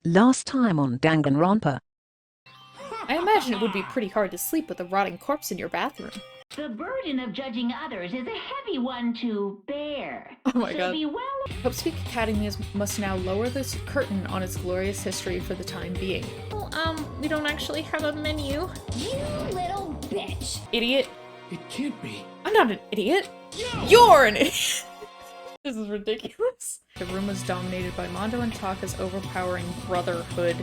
Last time on Danganronpa. I imagine it would be pretty hard to sleep with a rotting corpse in your bathroom. The burden of judging others is a heavy one to bear. Oh my so god. Be well. Hope's Academy must now lower this curtain on its glorious history for the time being. Well, we don't actually have a menu. You little bitch. Idiot. It can't be. I'm not an idiot. You're an idiot. This is ridiculous. The room was dominated by Mondo and Taka's overpowering brotherhood.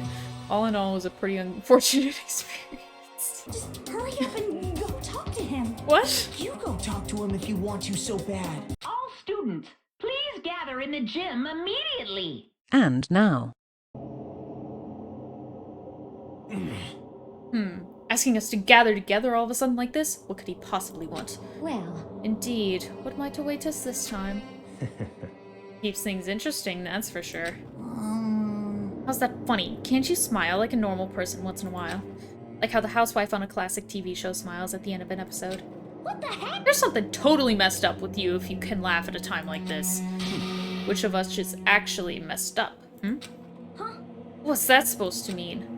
All in all, it was a pretty unfortunate experience. Just hurry up and go talk to him. What? You go talk to him if you want to so bad. All students, please gather in the gym immediately. And now. Asking us to gather together all of a sudden like this? What could he possibly want? Well, Indeed. What might await us this time? Keeps things interesting, that's for sure. How's that funny? Can't you smile like a normal person once in a while? Like how the housewife on a classic TV show smiles at the end of an episode. what the heck? There's something totally messed up with you if you can laugh at a time like this. Which of us is actually messed up? Huh? What's that supposed to mean?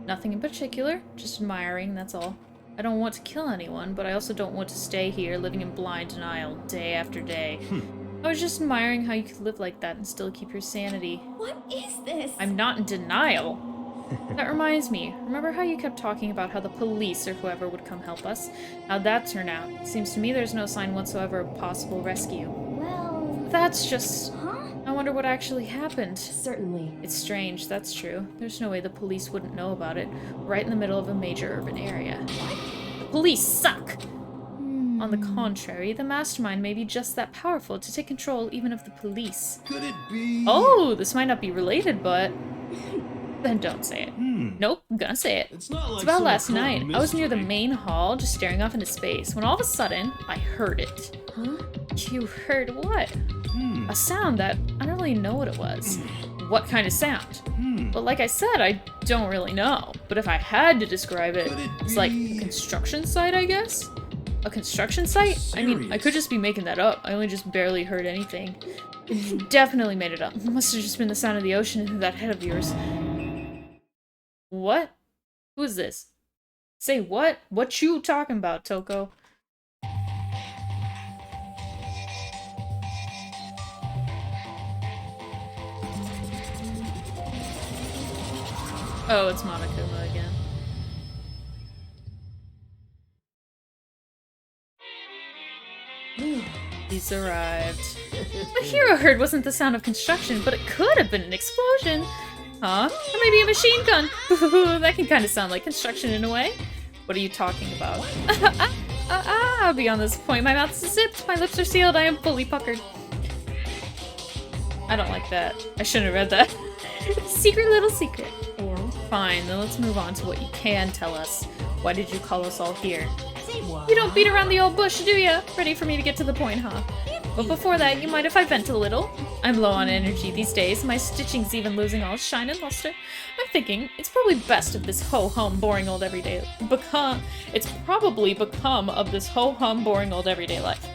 Nothing in particular, just admiring, that's all. I don't want to kill anyone, but I also don't want to stay here living in blind denial day after day. I was just admiring how you could live like that and still keep your sanity. What is this? I'm not in denial. That reminds me, remember how you kept talking about how the police or whoever would come help us? How'd that turn out? Seems to me there's no sign whatsoever of possible rescue. Well, That's just... huh? I wonder what actually happened. Certainly. It's strange, that's true. There's no way the police wouldn't know about it. Right in the middle of a major urban area. The police suck! On the contrary, the mastermind may be just that powerful to take control even of the police. Could it be? Oh, this might not be related, but... Then don't say it. Nope, I'm gonna say it. It's not like It's about some last occult night. I was near the mystery. main hall, just staring off into space, when all of a sudden, I heard it. Huh? You heard what? A sound that I don't really know what it was. What kind of sound? But like I said, I don't really know. But if I had to describe it, Could it it's like a be- construction site, I guess? A construction site? I mean, I Serious? could just be making that up. I only just barely heard anything. Definitely made it up. Must have just been the sound of the ocean in that head of yours. What? Who is this? Say what? What you talking about, Toko? Oh, it's Monokuma again. He's arrived. What Hero heard wasn't the sound of construction, but it could have been an explosion. Huh? Or maybe a machine gun. That can kind of sound like construction in a way. What are you talking about? Beyond this point, my mouth is zipped, my lips are sealed, I am fully puckered. I don't like that. I shouldn't have read that. Secret little secret. Fine, then let's move on to what you can tell us. Why did you call us all here? Say what? You don't beat around the old bush, do ya? Ready for me to get to the point, huh? But before that, you mind if I vent a little? I'm low on energy these days. My stitching's even losing all its shine and luster. I'm thinking it's probably best of this ho-hum boring old everyday It's probably become of this ho-hum boring old everyday life.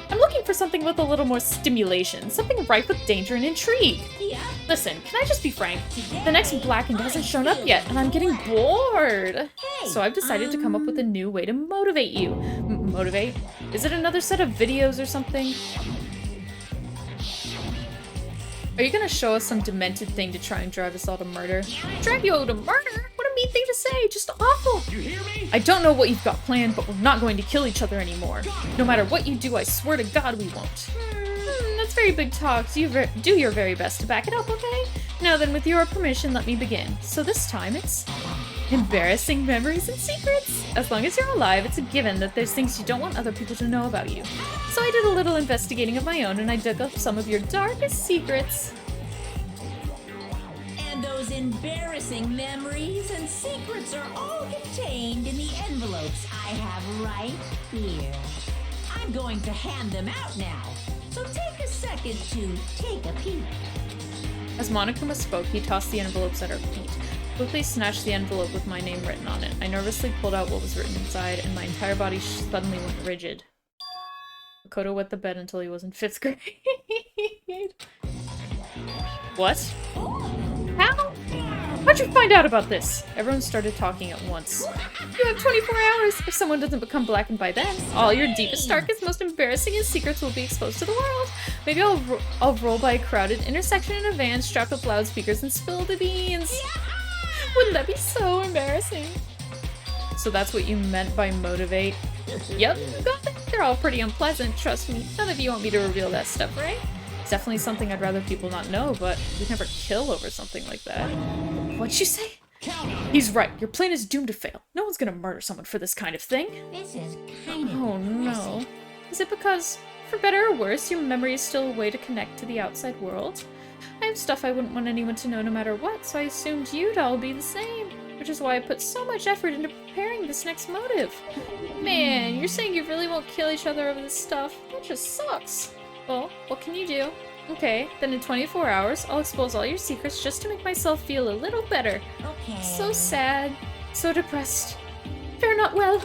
I'm looking for something with a little more stimulation, something ripe with danger and intrigue. Yeah. Listen, can I just be frank? The next Blackened hasn't shown up yet, and I'm getting bored. So I've decided to come up with a new way to motivate you. Motivate? Is it another set of videos or something? Are you gonna show us some demented thing to try and drive us all to murder? Drive you all to murder? What a mean thing to say, just awful. You hear me? I don't know what you've got planned, but we're not going to kill each other anymore. No matter what you do, I swear to God we won't. That's very big talk. Do your very best to back it up, okay? Now then, with your permission, let me begin. So this time it's embarrassing memories and secrets. As long as you're alive, it's a given that there's things you don't want other people to know about you. So I did a little investigating of my own, and I dug up some of your darkest secrets. And those embarrassing memories and secrets are all contained in the envelopes I have right here. I'm going to hand them out now, so take a second to take a peek. As Monokuma spoke, he tossed the envelopes at our feet. Quickly snatched the envelope with my name written on it. I nervously pulled out what was written inside, and my entire body suddenly went rigid. Makoto wet the bed until he was in 5th grade. What? How? How'd you find out about this? Everyone started talking at once. You have 24 hours. If someone doesn't become blackened by then, all your deepest, darkest, most embarrassing secrets will be exposed to the world. Maybe I'll roll by a crowded intersection in a van, strapped with loudspeakers, and spill the beans. Wouldn't that be so embarrassing? So that's what you meant by motivate? Yep, got it. They're all pretty unpleasant, trust me. None of you want me to reveal that stuff, right? It's definitely something I'd rather people not know, but we'd never kill over something like that. What'd you say? He's right. Your plan is doomed to fail. No one's gonna murder someone for this kind of thing. This is kind of Oh no. Is it because, for better or worse, your memory is still a way to connect to the outside world? I have stuff I wouldn't want anyone to know no matter what, so I assumed you'd all be the same. Which is why I put so much effort into preparing this next motive. Man, you're saying you really won't kill each other over this stuff? That just sucks. Well, what can you do? Okay, then in 24 hours, I'll expose all your secrets just to make myself feel a little better. okay. So sad, so depressed. Fare not well.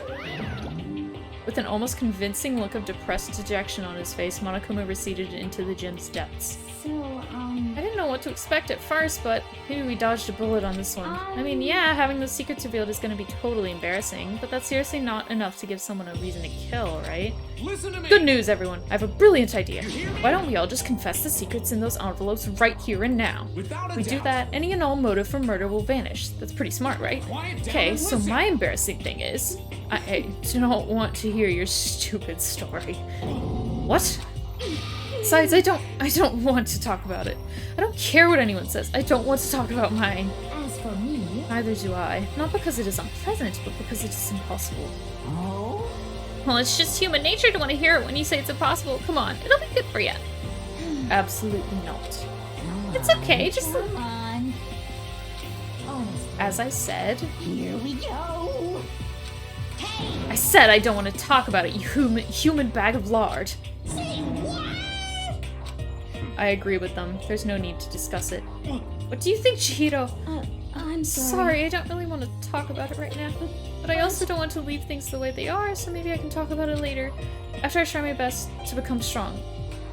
With an almost convincing look of depressed dejection on his face, Monokuma receded into the gym's depths. So, I didn't know what to expect at first, but maybe we dodged a bullet on this one. I mean, yeah, having those secrets revealed is gonna be totally embarrassing, but that's seriously not enough to give someone a reason to kill, right? Listen to me. Good news, everyone. I have a brilliant idea. Why don't we all just confess the secrets in those envelopes right here and now? Without a If we do doubt. that, any and all motive for murder will vanish. That's pretty smart, right? Quiet down Okay, and so listen. my embarrassing thing is, I don't want to hear your stupid story. What? Besides, I don't want to talk about it. I don't care what anyone says. I don't want to talk about mine. as for me, Neither do I. Not because it is unpleasant, but because it is impossible. oh, Well, it's just human nature to want to hear it when you say it's impossible. Come on, it'll be good for you. Absolutely not. It's okay, just come on. Honestly, as I said. here we go. I said I don't want to talk about it, you human bag of lard. Say what? I agree with them. There's no need to discuss it. What do you think, Chihiro? I'm Sorry, I don't really want to talk about it right now. But I also don't want to leave things the way they are, so maybe I can talk about it later. After I try my best to become strong.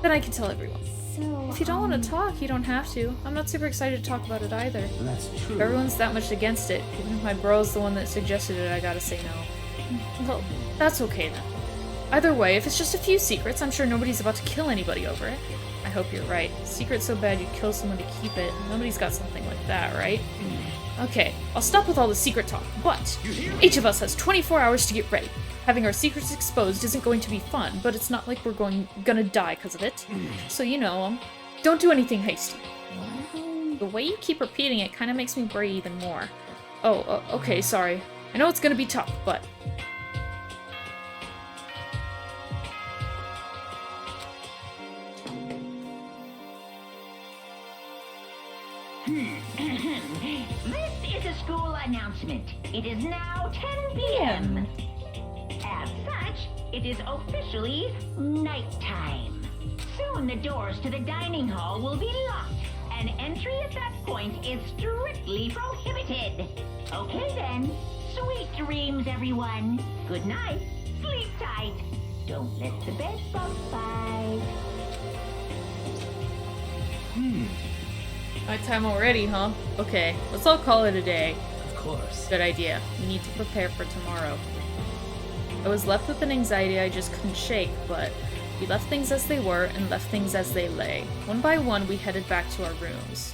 Then I can tell everyone. So, If you don't want to talk, you don't have to. I'm not super excited to talk about it either. That's If true. everyone's that much against it, even if my bro's the one that suggested it, I gotta say no. Well, that's okay then. Either way, if it's just a few secrets, I'm sure nobody's about to kill anybody over it. I hope you're right. Secret's so bad you'd kill someone to keep it. Nobody's got something like that, right? Okay, I'll stop with all the secret talk, but each of us has 24 hours to get ready. Having our secrets exposed isn't going to be fun, but it's not like we're gonna die because of it. So you know, don't do anything hasty. The way you keep repeating it kind of makes me worry even more. Oh, okay, sorry. I know it's gonna be tough, but... This is a school announcement. It is now 10 p.m. As such, it is officially nighttime. Soon the doors to the dining hall will be locked, and entry at that point is strictly prohibited. Okay then, sweet dreams, everyone. Good night. Sleep tight. Don't let the bed bug bite. Nighttime already, huh? Okay, let's all call it a day. Of course. Good idea. We need to prepare for tomorrow. I was left with an anxiety I just couldn't shake, but we left things as they were and left things as they lay. One by one, we headed back to our rooms.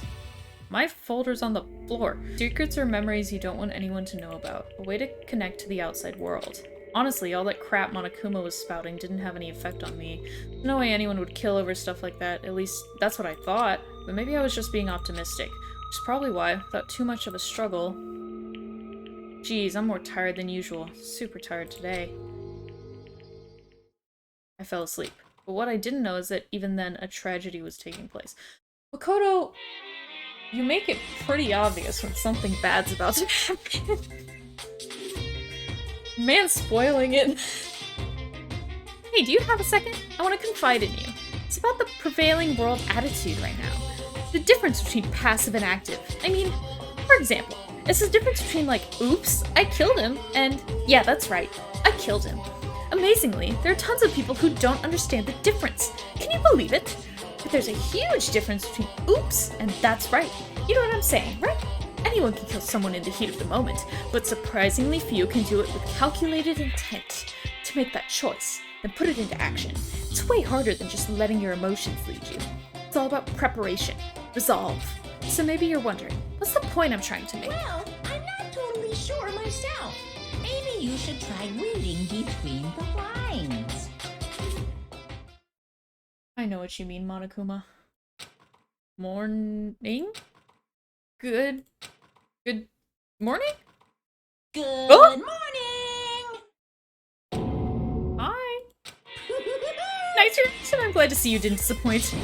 My folder's on the floor. Secrets or memories you don't want anyone to know about. A way to connect to the outside world. Honestly, all that crap Monokuma was spouting didn't have any effect on me. No way anyone would kill over stuff like that. At least, that's what I thought. But maybe I was just being optimistic. Which is probably why, without too much of a struggle... Geez, I'm more tired than usual. Super tired today. I fell asleep. But what I didn't know is that even then, a tragedy was taking place. Makoto, you make it pretty obvious when something bad's about to happen. Man, spoiling it. Hey, do you have a second? I want to confide in you. It's about the prevailing world attitude right now. The difference between passive and active. I mean, for example, it's the difference between like, oops, I killed him, and yeah, that's right, I killed him. Amazingly, there are tons of people who don't understand the difference. Can you believe it? But there's a huge difference between oops and that's right. You know what I'm saying, right? anyone can kill someone in the heat of the moment, but surprisingly few can do it with calculated intent to make that choice, then put it into action. It's way harder than just letting your emotions lead you. It's all about preparation, resolve. So maybe you're wondering, what's the point I'm trying to make? Well, I'm not totally sure myself. Maybe you should try reading between the lines. I know what you mean, Monokuma. Morning? Good morning? Good Oh! morning! Hi. Nice reaction. I'm glad to see you didn't disappoint.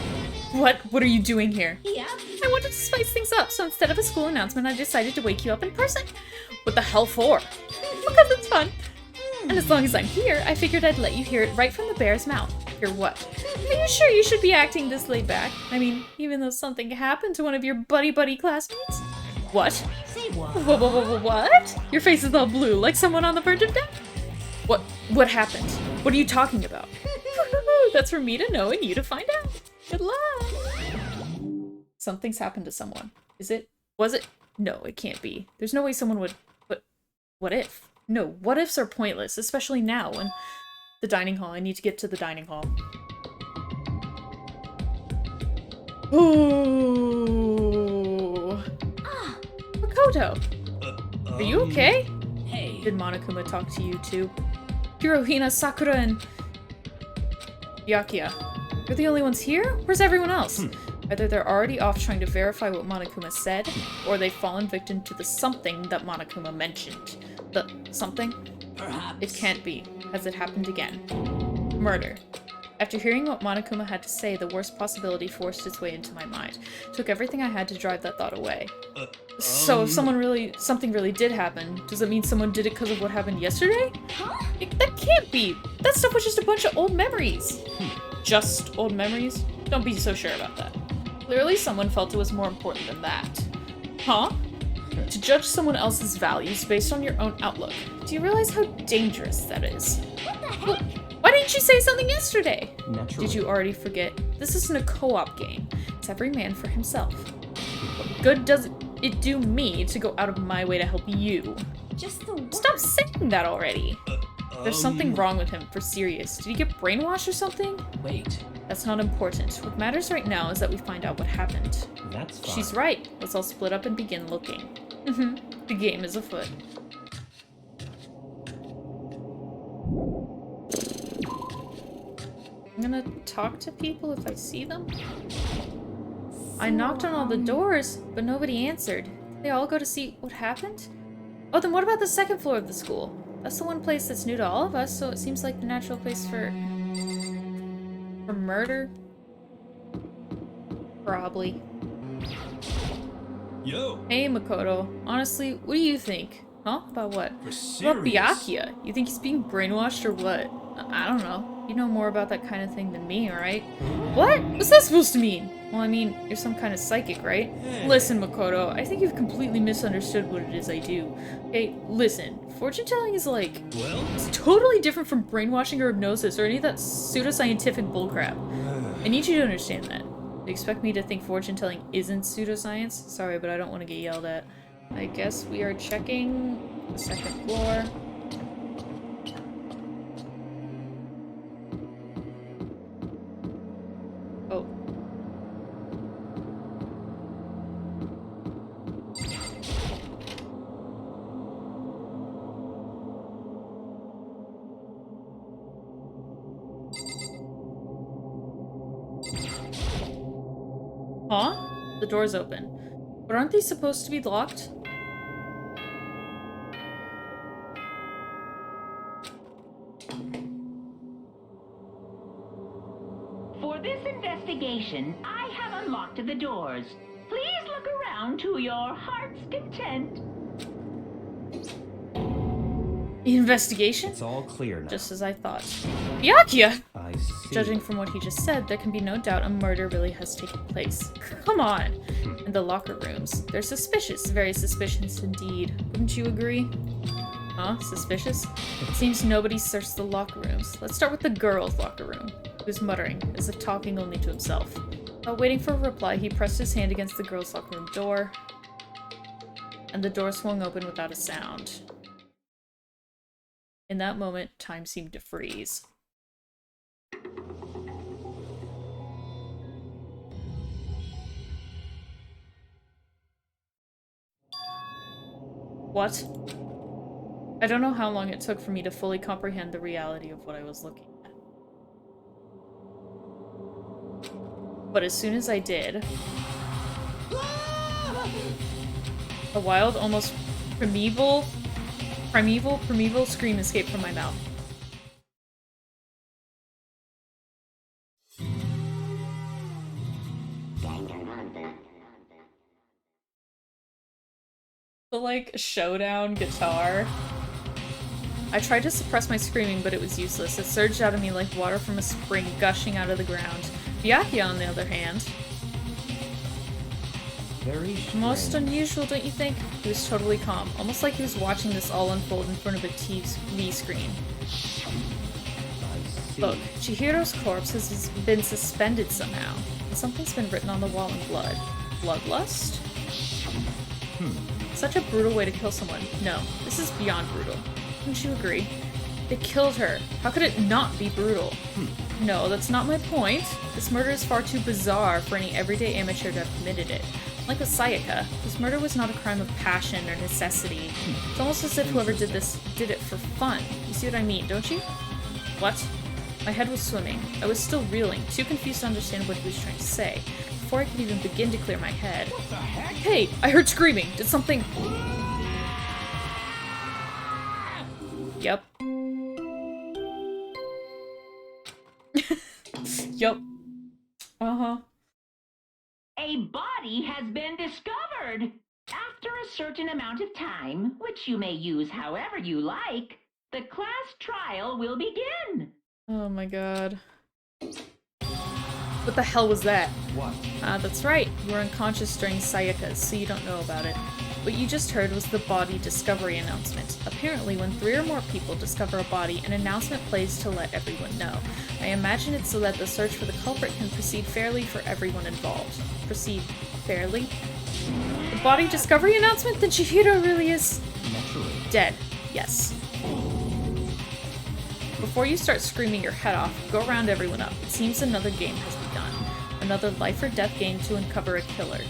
What are you doing here? Yeah. I wanted to spice things up, so instead of a school announcement, I decided to wake you up in person. What the hell for? Because it's fun. And as long as I'm here, I figured I'd let you hear it right from the bear's mouth. Hear what? Are you sure you should be acting this laid back? I mean, even though something happened to one of your buddy classmates? What? Say what? What? Your face is all blue, like someone on the verge of death? What happened? What are you talking about? That's for me to know and you to find out. Good luck. Something's happened to someone. Is it? Was it? No, it can't be. There's no way someone would... But what if? No, what ifs are pointless, especially now when... The dining hall. I need to get to the dining hall. Ooh. Ah, Makoto, are you okay? hey. Did Monokuma talk to you too? Hirohina, Sakura, and Byakuya. You're the only ones here? Where's everyone else? Either they're already off trying to verify what Monokuma said, or they've fallen victim to the something that Monokuma mentioned. The something? Perhaps. It can't be. Has it happened again? Murder. After hearing what Monokuma had to say, the worst possibility forced its way into my mind. Took everything I had to drive that thought away. So if something really did happen, does it mean someone did it because of what happened yesterday? Huh? That can't be! That stuff was just a bunch of old memories. Just old memories? Don't be so sure about that. Clearly someone felt it was more important than that. Huh? To judge someone else's values based on your own outlook. Do you realize how dangerous that is? What the heck? Well, why didn't you say something yesterday? Naturally. Did you already forget? This isn't a co-op game. It's every man for himself. What good does it do me to go out of my way to help you? Just the word. Stop saying that already. There's something wrong with him, for serious. Did he get brainwashed or something? Wait, That's not important. What matters right now is that we find out what happened. that's fine. She's right. Let's all split up and begin looking. The game is afoot. I'm gonna talk to people if I see them. I knocked on all the doors, but nobody answered. Did they all go to see what happened? Oh, then what about the second floor of the school? That's the one place that's new to all of us, so it seems like the natural place for murder? Probably. Yo, Hey, Makoto. Honestly, what do you think? Huh? About what? for About serious. Byakuya? You think he's being brainwashed or what? I don't know. You know more about that kind of thing than me, alright? What? What's that supposed to mean? Well, I mean, you're some kind of psychic, right? Listen, Makoto, I think you've completely misunderstood what it is I do. Okay, listen. Fortune telling is like... Well, It's totally different from brainwashing or hypnosis or any of that pseudoscientific bullcrap. I need you to understand that. Do you expect me to think fortune telling isn't pseudoscience? Sorry, but I don't want to get yelled at. I guess we are checking the second floor. Oh. Huh? The door's open. But aren't these supposed to be locked? For this investigation, I have unlocked the doors. Please look around to your heart's content. Investigation? It's all clear now. Just as I thought. Byakuya! I see. Judging from what he just said, there can be no doubt a murder really has taken place. Come on! And the locker rooms. They're suspicious, very suspicious indeed. Wouldn't you agree? Huh? Suspicious? It seems nobody searched the locker rooms. Let's start with the girls' locker room. Who's muttering, as if talking only to himself. While waiting for a reply, he pressed his hand against the girls' locker room door. and the door swung open without a sound. In that moment, time seemed to freeze. What? I don't know how long it took for me to fully comprehend the reality of what I was looking at. But as soon as I did, a wild, almost primeval scream escaped from my mouth. The, like, showdown guitar. I tried to suppress my screaming, but it was useless. It surged out of me like water from a spring gushing out of the ground. Byakuya, on the other hand, Very strange. most unusual, don't you think? He was totally calm, almost like he was watching this all unfold in front of a TV screen. I see. Look, Chihiro's corpse has been suspended somehow, and something's been written on the wall in blood. Bloodlust? Such a brutal way to kill someone. No, this is beyond brutal. Don't you agree? They killed her. How could it not be brutal? No, that's not my point. This murder is far too bizarre for any everyday amateur to have committed it. Like with Sayaka, this murder was not a crime of passion or necessity. It's almost as if whoever did this did it for fun. You see what I mean, don't you? What? My head was swimming. I was still reeling, too confused to understand what he was trying to say. Before I could even begin to clear my head. What the heck? Hey, I heard screaming. Did something... Yep. Yep. Uh-huh. A body has been discovered. After a certain amount of time, which you may use however you like, the class trial will begin. Oh my god. What the hell was that? What? That's right. You were unconscious during Sayaka's, so you don't know about it. What you just heard was the body discovery announcement. Apparently, when 3 or more people discover a body, an announcement plays to let everyone know. I imagine it's so that the search for the culprit can proceed fairly for everyone involved. Proceed fairly? The body discovery announcement? Then Chihiro really is... Naturally. dead. Yes. Before you start screaming your head off, go round everyone up. It seems another game has begun. Another life or death game to uncover a killer.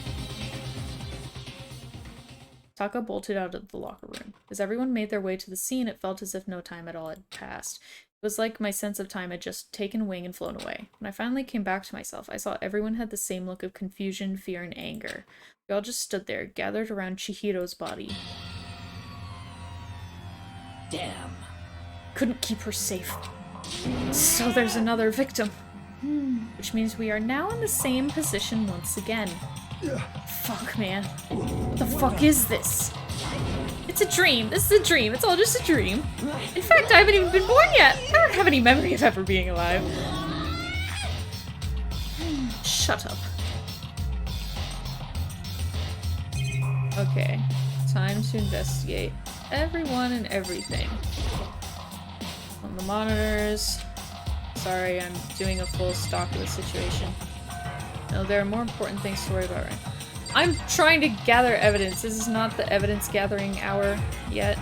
Taka bolted out of the locker room. As everyone made their way to the scene, it felt as if no time at all had passed. It was like my sense of time had just taken wing and flown away. When I finally came back to myself, I saw everyone had the same look of confusion, fear, and anger. We all just stood there, gathered around Chihiro's body. Damn. Couldn't keep her safe. So there's another victim. Which means we are now in the same position once again. Fuck, man. What the fuck is this? It's a dream. This is a dream. It's all just a dream. In fact, I haven't even been born yet. I don't have any memory of ever being alive. Shut up. Okay. Time to investigate everyone and everything. On the monitors. Sorry, I'm doing a full stalk of the situation. No, there are more important things to worry about right now. I'm trying to gather evidence. This is not the evidence gathering hour yet.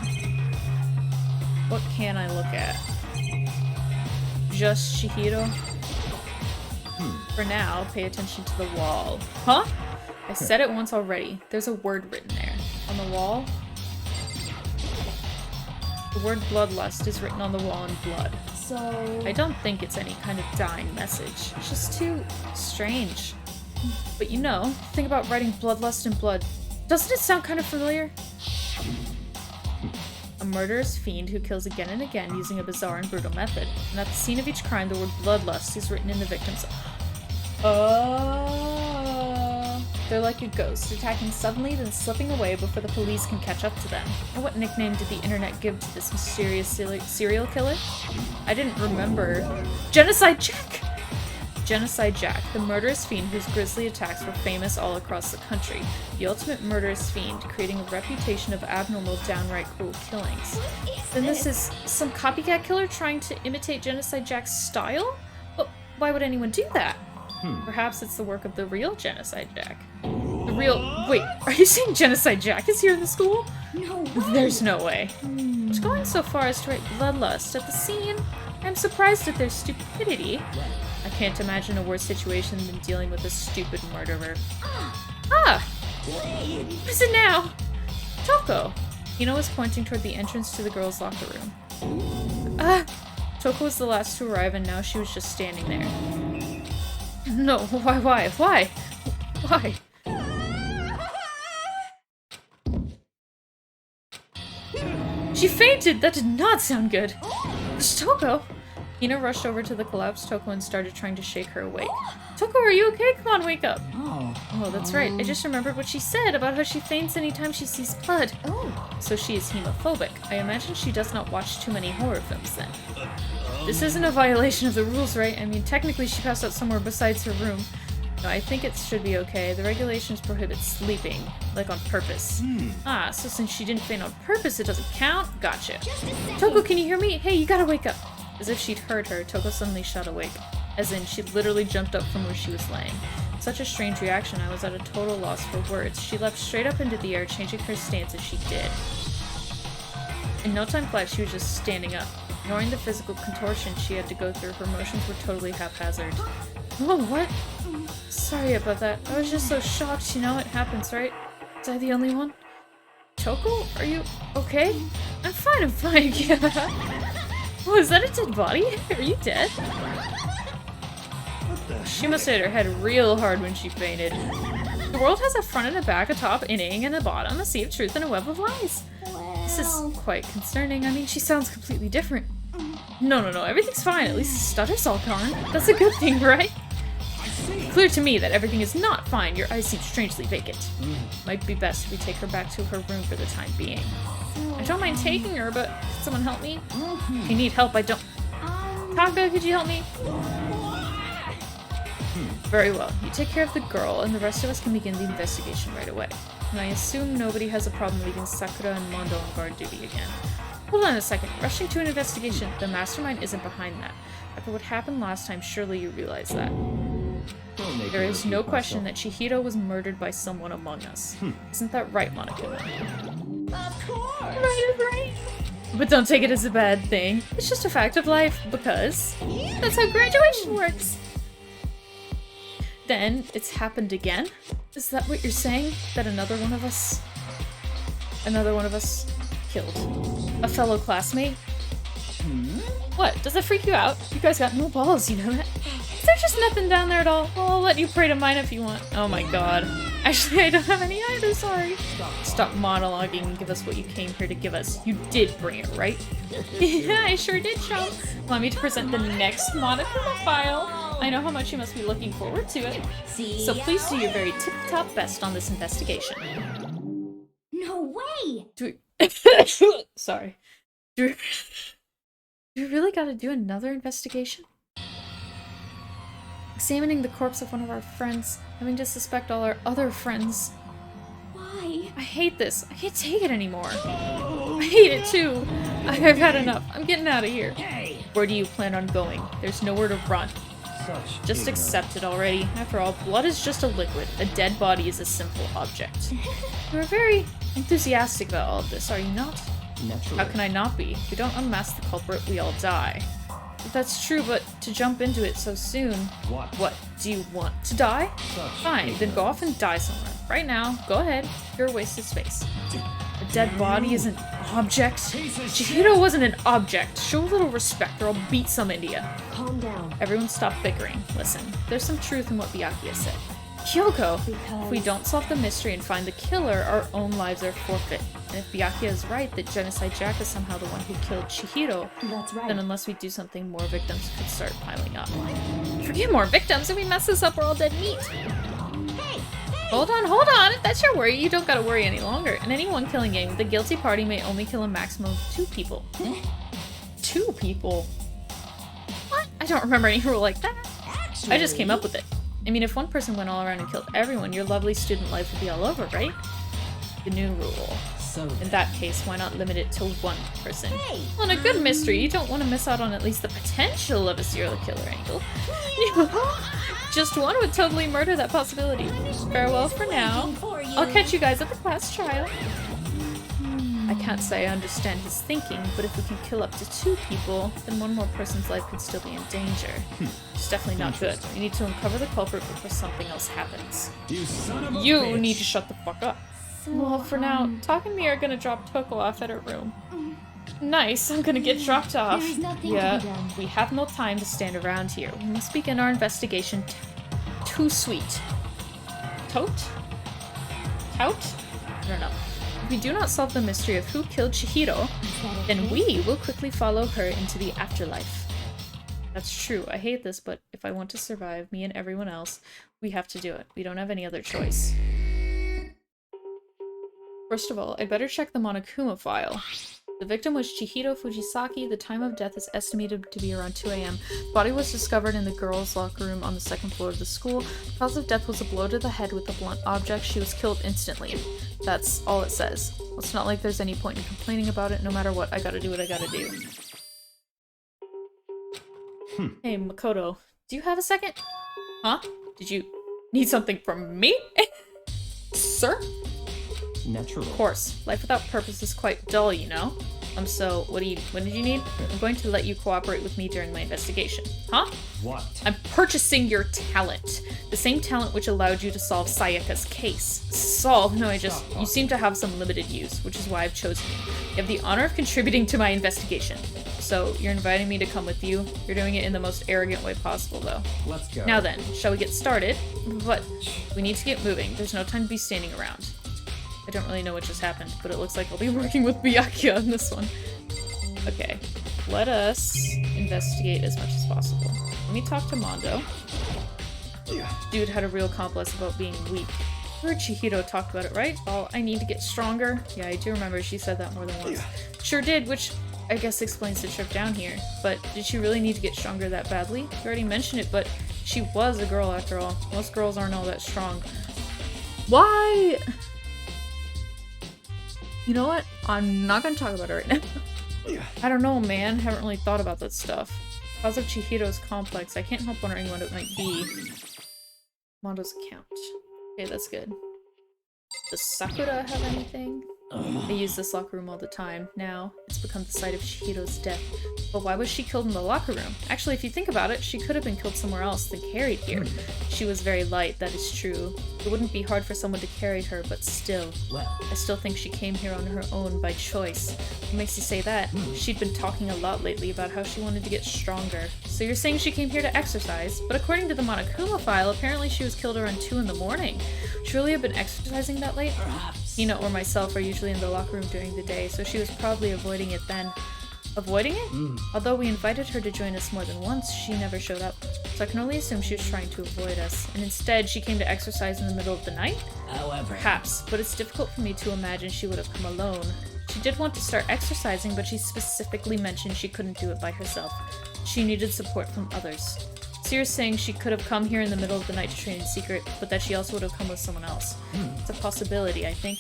What can I look at? Just Chihiro? For now, pay attention to the wall. Huh? I said it once already. There's a word written there. On the wall? The word bloodlust is written on the wall in blood. So... I don't think it's any kind of dying message. It's just too strange. But you know, think about writing bloodlust in blood. Doesn't it sound kind of familiar? A murderous fiend who kills again and again using a bizarre and brutal method. And at the scene of each crime, the word bloodlust is written in the victim's... They're like a ghost, attacking suddenly, then slipping away before the police can catch up to them. And what nickname did the internet give to this mysterious serial killer? I didn't remember. Genocide Jack! Genocide Jack, the murderous fiend whose grisly attacks were famous all across the country. The ultimate murderous fiend, creating a reputation of abnormal, downright cruel killings. Then this is some copycat killer trying to imitate Genocide Jack's style? But why would anyone do that? Perhaps it's the work of the real Genocide Jack. The real- Wait, are you saying Genocide Jack is here in the school? No There's no way. It's going so far as to write bloodlust at the scene. I'm surprised at their stupidity. I can't imagine a worse situation than dealing with a stupid murderer. Ah! What is it now? Toko! Hino was pointing toward the entrance to the girls' locker room. Ah! Toko was the last to arrive and now she was just standing there. No, why? Why? She fainted! That did not sound good! It's Toko! Hina rushed over to the collapsed Toko and started trying to shake her awake. Toko, are you okay? Come on, wake up! Oh, that's right. I just remembered what she said about how she faints anytime she sees blood. Oh. So she is hemophobic. I imagine she does not watch too many horror films then. This isn't a violation of the rules, right? I mean, technically she passed out somewhere besides her room. No, I think it should be okay. The regulations prohibit sleeping, like on purpose. Ah, so since she didn't faint on purpose, it doesn't count? Gotcha. Toko, can you hear me? Hey, you gotta wake up. As if she'd heard her, Toko suddenly shot awake. As in, she literally jumped up from where she was laying. Such a strange reaction, I was at a total loss for words. She leapt straight up into the air, changing her stance as she did. In no time flat, she was just standing up. Ignoring the physical contortion she had to go through, her motions were totally haphazard. Oh, what? Sorry about that. I was just so shocked, you know, it happens, right? Was I the only one? Toko? Are you okay? I'm fine, yeah. Oh, is that a dead body? Are you dead? She must have hit her head real hard when she fainted. The world has a front and a back, a top, inning, and a bottom, a sea of truth, and a web of lies. This is quite concerning. I mean, she sounds completely different. No, everything's fine. At least the stutter's all gone. That's a good thing, right? Clear to me that everything is not fine. Your eyes seem strangely vacant. Might be best if we take her back to her room for the time being. I don't mind taking her, but can someone help me? If you need help, I don't... Taka, could you help me? Very well. You take care of the girl, and the rest of us can begin the investigation right away. And I assume nobody has a problem leaving Sakura and Mondo on guard duty again. Hold on a second. Rushing to an investigation, the mastermind isn't behind that. After what happened last time, surely you realize that. There is no question that Chihiro was murdered by someone among us. Isn't that right, Monokuma? Of course! Right. But don't take it as a bad thing. It's just a fact of life, because that's how graduation works. Then, it's happened again? Is that what you're saying? That another one of us killed a fellow classmate? What? Does that freak you out? You guys got no balls, you know that? Is there just nothing down there at all? Well, I'll let you pray to mine if you want. Oh my god. Actually, I don't have any either, sorry. Stop monologuing and give us what you came here to give us. You did bring it, right? Yeah, I sure did, chum. Allow me to present the next Monokuma file. I know how much you must be looking forward to it. So please do your very tip-top best on this investigation. No way! Sorry. Do we really gotta do another investigation? Examining the corpse of one of our friends, having to suspect all our other friends. Why? I hate this. I can't take it anymore. I hate it too. I've had enough. I'm getting out of here. Where do you plan on going? There's nowhere to run. Just accept it already. After all, blood is just a liquid. A dead body is a simple object. You're very enthusiastic about all of this, are you not? Naturally. How can I not be? If we don't unmask the culprit, we all die. That's true, but to jump into it so soon... What? Do you want to die? Fine, then go off and die somewhere. Right now, go ahead. You're a waste of space. A dead body is an object? Chihiro wasn't an object. Show a little respect or I'll beat some India. Calm down. Everyone stop bickering. Listen, there's some truth in what Byakuya said. Kyoko! If we don't solve the mystery and find the killer, our own lives are forfeit. And if Byakuya is right that Genocide Jack is somehow the one who killed Chihiro, That's right. then unless we do something, more victims could start piling up. Forget more victims! If we mess this up, we're all dead meat! Hold on! If that's your worry, you don't gotta worry any longer. In any one killing game, the guilty party may only kill a maximum of 2 people. 2 people? What? I don't remember any rule like that. I just came up with it. I mean, if one person went all around and killed everyone, your lovely student life would be all over, right? The new rule. In that case, why not limit it to 1 person? Well, in a good mystery, you don't want to miss out on at least the potential of a serial killer angle. Just one would totally murder that possibility. Farewell for now. I'll catch you guys at the class trial. I can't say I understand his thinking, but if we can kill up to 2 people, then one more person's life could still be in danger. It's definitely not good. We need to uncover the culprit before something else happens. You son of a You bitch. need to shut the fuck up. Well, for now, Talk and me are gonna drop Toko off at her room. Nice, I'm gonna get dropped off. There is nothing to Yeah, be done. we have no time to stand around here. We must begin our investigation. Too sweet. Tote? Tout? I don't know. If we do not solve the mystery of who killed Chihiro, then we will quickly follow her into the afterlife. That's true. I hate this, but if I want to survive, me and everyone else, we have to do it. We don't have any other choice. First of all, I'd better check the Monokuma file. The victim was Chihiro Fujisaki. The time of death is estimated to be around 2 a.m. The body was discovered in the girls' locker room on the 2nd floor of the school. The cause of death was a blow to the head with a blunt object. She was killed instantly. That's all it says. Well, it's not like there's any point in complaining about it. No matter what, I gotta do what I gotta do. Hey, Makoto, do you have a second? Huh? Did you need something from me? Sir? Natural. Of course. Life without purpose is quite dull, you know? So, what did you need? I'm going to let you cooperate with me during my investigation. Huh? What? I'm purchasing your talent. The same talent which allowed you to solve Sayaka's case. Solve? No, you seem to have some limited use, which is why I've chosen you. You have the honor of contributing to my investigation. So, you're inviting me to come with you. You're doing it in the most arrogant way possible, though. Let's go. Now then, shall we get started? But we need to get moving. There's no time to be standing around. I don't really know what just happened, but it looks like I'll be working with Byakuya on this one. Okay, let us investigate as much as possible. Let me talk to Mondo. Dude had a real complex about being weak. You heard Chihiro talked about it, right? Oh, I need to get stronger. Yeah, I do remember she said that more than once. Sure did, which I guess explains the trip down here. But did she really need to get stronger that badly? You already mentioned it, but she was a girl after all. Most girls aren't all that strong. Why? You know what? I'm not gonna talk about it right now. I don't know, man. Haven't really thought about that stuff. Cause of Chihiro's complex, I can't help wondering what it might be. Mondo's account. Okay, that's good. Does Sakura have anything? I use this locker room all the time. Now, it's become the site of Chihiro's death. But why was she killed in the locker room? Actually, if you think about it, she could have been killed somewhere else than carried here. She was very light, that is true. It wouldn't be hard for someone to carry her, but still. I still think she came here on her own by choice. What makes you say that? She'd been talking a lot lately about how she wanted to get stronger. So you're saying she came here to exercise? But according to the Monokuma file, apparently she was killed around 2 in the morning. Should really have been exercising that late? Hina or myself are usually in the locker room during the day, so she was probably avoiding it then. Avoiding it? Although we invited her to join us more than once, she never showed up. So I can only assume she was trying to avoid us. And instead, she came to exercise in the middle of the night? However, Perhaps, but it's difficult for me to imagine she would have come alone. She did want to start exercising, but she specifically mentioned she couldn't do it by herself. She needed support from others. So you're saying she could have come here in the middle of the night to train in secret, but that she also would have come with someone else. It's a possibility, I think.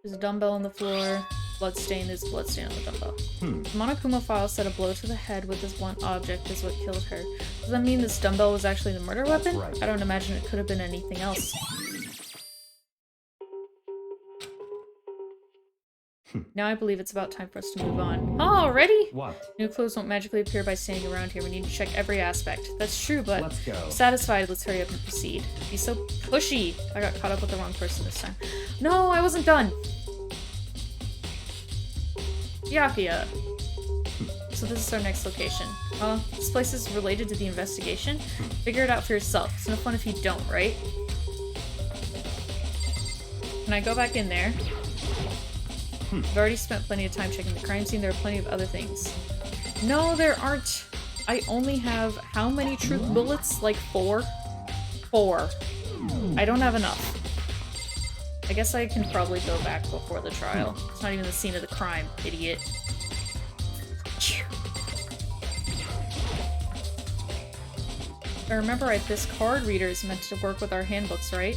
There's a dumbbell on the floor. Bloodstain, there's bloodstain on the dumbbell. The Monokuma file said a blow to the head with this blunt object is what killed her. Does that mean this dumbbell was actually the murder weapon? right. I don't imagine it could have been anything else. Now I believe it's about time for us to move on. Oh, already? What? New clues won't magically appear by staying around here. We need to check every aspect. That's true, but Let's go. satisfied, let's hurry up and proceed. Be so pushy. I got caught up with the wrong person this time. No, I wasn't done. Byakuya. So this is our next location. This place is related to the investigation. Figure it out for yourself. It's no fun if you don't, right? Can I go back in there? I've already spent plenty of time checking the crime scene. There are plenty of other things. No, there aren't. I only have how many truth bullets? Like 4? 4. I don't have enough. I guess I can probably go back before the trial. It's not even the scene of the crime, idiot. I remember right, this card reader is meant to work with our handbooks, right?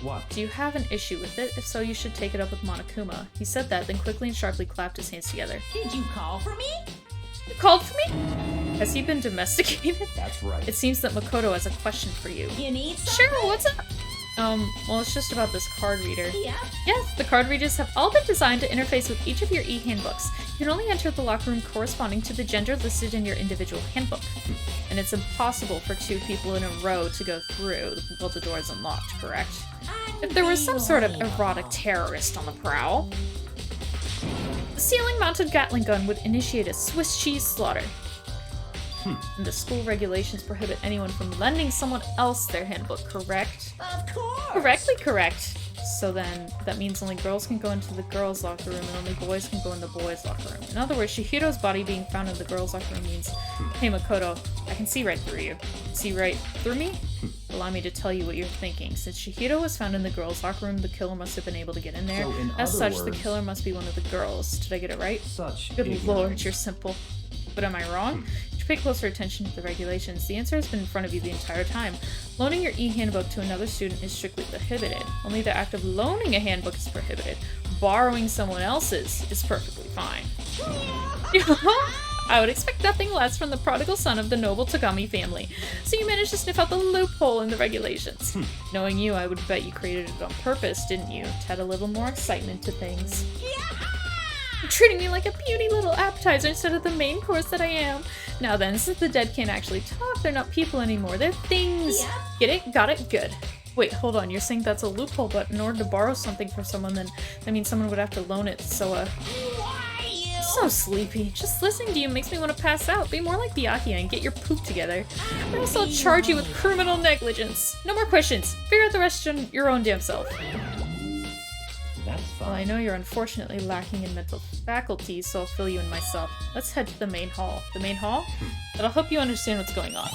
What? Do you have an issue with it? If so, you should take it up with Monokuma. He said that, then quickly and sharply clapped his hands together. did you call for me? You called for me? Has he been domesticated? That's right. It seems that Makoto has a question for you. You need something? Sure, what's up? Well, it's just about this card reader. Yeah. Yes, the card readers have all been designed to interface with each of your e-handbooks. You can only enter the locker room corresponding to the gender listed in your individual handbook. And it's impossible for 2 people in a row to go through while the door is unlocked, correct? If there was some sort of erotic terrorist on the prowl, the ceiling-mounted Gatling gun would initiate a Swiss cheese slaughter. And the school regulations prohibit anyone from lending someone else their handbook, correct? Of course. Correctly correct. So then, that means only girls can go into the girls' locker room and only boys can go in the boys' locker room. In other words, Shihiro's body being found in the girls' locker room means, hey Makoto, I can see right through you. See right through me? Allow me to tell you what you're thinking. Since Shihiro was found in the girls' locker room, the killer must have been able to get in there. So in As other such, the words- killer must be one of the girls. Did I get it right? Such Good ignorance. lord, you're simple. But am I wrong? You should pay closer attention to the regulations. The answer has been in front of you the entire time. Loaning your e-handbook to another student is strictly prohibited. Only the act of loaning a handbook is prohibited. Borrowing someone else's is perfectly fine. I would expect nothing less from the prodigal son of the noble Togami family. So you managed to sniff out the loophole in the regulations. Knowing you, I would bet you created it on purpose, didn't you? To add a little more excitement to things. You're treating me like a puny little appetizer instead of the main course that I am. Now then, since the dead can't actually talk, they're not people anymore. They're things. Yeah. Get it? Got it? Good. Wait, hold on. You're saying that's a loophole, but in order to borrow something from someone, then that means someone would have to loan it. So, Why you? so sleepy. Just listening to you makes me want to pass out. Be more like Byakuya and get your poop together. Or else I'll charge you with criminal negligence. No more questions. Figure out the rest on your own damn self. That's Well, I fine. know you're unfortunately lacking in mental faculties, so I'll fill you in myself. Let's head to the main hall. The main hall? That'll help you understand what's going on.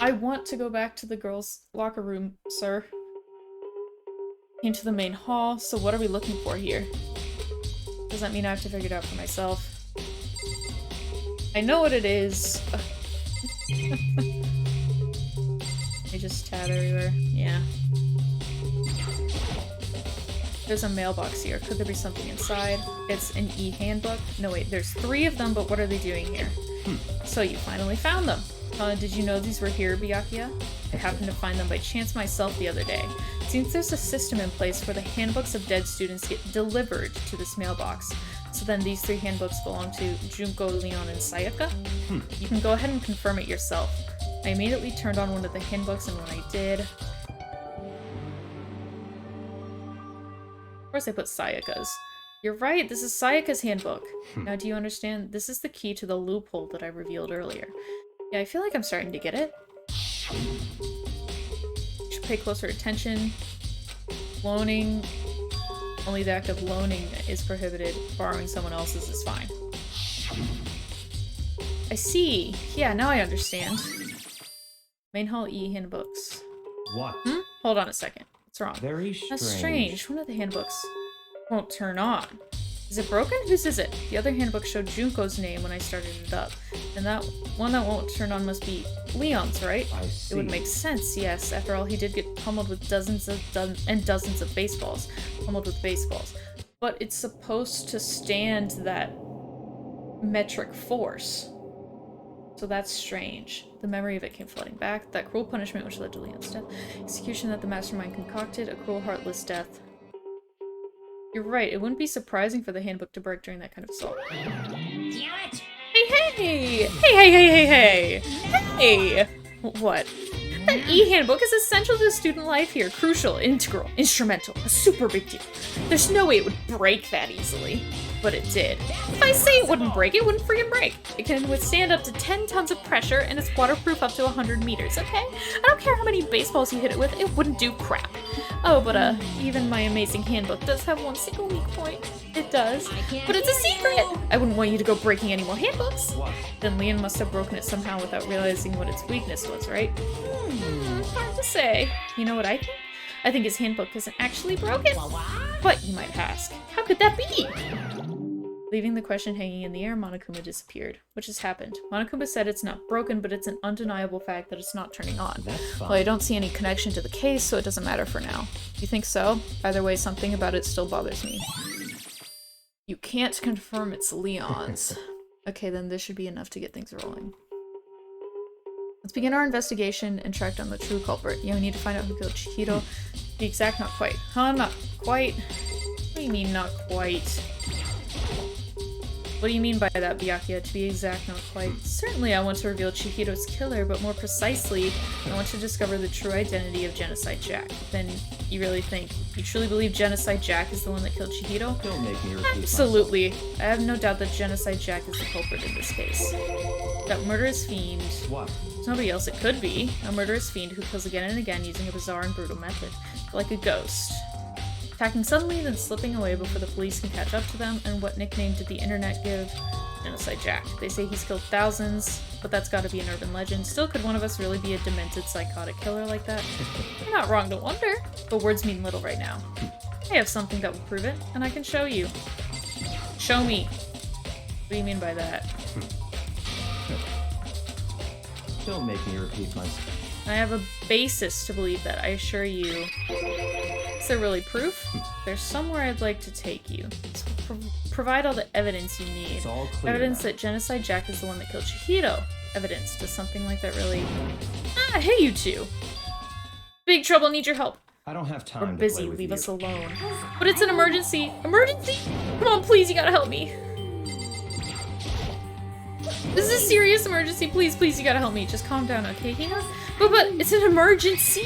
I want to go back to the girls' locker room, sir. Into the main hall, so what are we looking for here? Does that mean I have to figure it out for myself? I know what it is. I just tab everywhere. Yeah. There's a mailbox here. Could there be something inside? It's an e-handbook. No, wait, there's 3 of them, but what are they doing here? So you finally found them. Did you know these were here, Byakuya? I happened to find them by chance myself the other day. Seems there's a system in place where the handbooks of dead students get delivered to this mailbox. So then these 3 handbooks belong to Junko, Leon, and Sayaka? You can go ahead and confirm it yourself. I immediately turned on one of the handbooks, and when I did... Of course I put Sayaka's. You're right, this is Sayaka's handbook. Now do you understand? This is the key to the loophole that I revealed earlier. Yeah, I feel like I'm starting to get it. You should pay closer attention. Loaning. Only the act of loaning is prohibited. Borrowing someone else's is fine. I see. Yeah, now I understand. Main hall E handbooks. What? Hold on a second. What's wrong? Very strange. That's strange. One of the handbooks won't turn on. Is it broken? Whose is it? The other handbook showed Junko's name when I started it up. And that one that won't turn on must be Leon's, right? I see. It would make sense, yes. After all, he did get pummeled with dozens of baseballs. Pummeled with baseballs. But it's supposed to stand that metric force. So that's strange. The memory of it came flooding back. That cruel punishment which led to Leon's death. Execution that the mastermind concocted. A cruel, heartless death. You're right. It wouldn't be surprising for the handbook to break during that kind of assault. Damn it! Hey! Hey! What? That e-handbook is essential to student life here. Crucial, integral, instrumental, a super big deal. There's no way it would break that easily. But it did. If I say it wouldn't break, it wouldn't friggin' break. It can withstand up to 10 tons of pressure, and it's waterproof up to 100 meters, okay? I don't care how many baseballs you hit it with, it wouldn't do crap. Oh, but even my amazing handbook does have one single weak point. It does. But it's a secret! I wouldn't want you to go breaking any more handbooks. What? Then Leon must have broken it somehow without realizing what its weakness was, right? Hard to say. You know what I think? I think his handbook isn't actually broken. But, you might ask, how could that be? Leaving the question hanging in the air, Monokuma disappeared. Which has happened. Monokuma said it's not broken, but it's an undeniable fact that it's not turning on. That's fine. Well, I don't see any connection to the case, so it doesn't matter for now. You think so? Either way, something about it still bothers me. You can't confirm it's Leon's. Okay, then this should be enough to get things rolling. Let's begin our investigation and track down the true culprit. Yeah, we need to find out who killed Chihiro. The exact not quite. Huh? Not quite? What do you mean not quite? What do you mean by that, Byakuya? To be exact, not quite. Certainly I want to reveal Chihiro's killer, but more precisely, I want to discover the true identity of Genocide Jack. Then you really think, you truly believe Genocide Jack is the one that killed Chihiro? Don't make me repeat Absolutely. I have no doubt that Genocide Jack is the culprit in this case. That murderous fiend. What? There's nobody else it could be. A murderous fiend who kills again and again using a bizarre and brutal method. Like a ghost. Attacking suddenly, then slipping away before the police can catch up to them, and what nickname did the internet give? Genocide Jack. They say he's killed thousands, but that's gotta be an urban legend. Still, could one of us really be a demented, psychotic killer like that? You're not wrong to wonder, but words mean little right now. I have something that will prove it, and I can show you. Show me. What do you mean by that? Don't make me repeat myself. I have a basis to believe that, I assure you. Is there really proof? There's somewhere I'd like to take you. Provide all the evidence you need. It's all clear Evidence now. that Genocide Jack is the one that killed Chihiro. Evidence. Does something like that really... Ah, hey you two! Big trouble, need your help. I don't have time We're to busy, play with leave you. us alone. But it's an emergency! Emergency? Come on, please, you gotta help me. This is a serious emergency, please, please, you gotta help me. Just calm down, okay, Hina? But it's an emergency!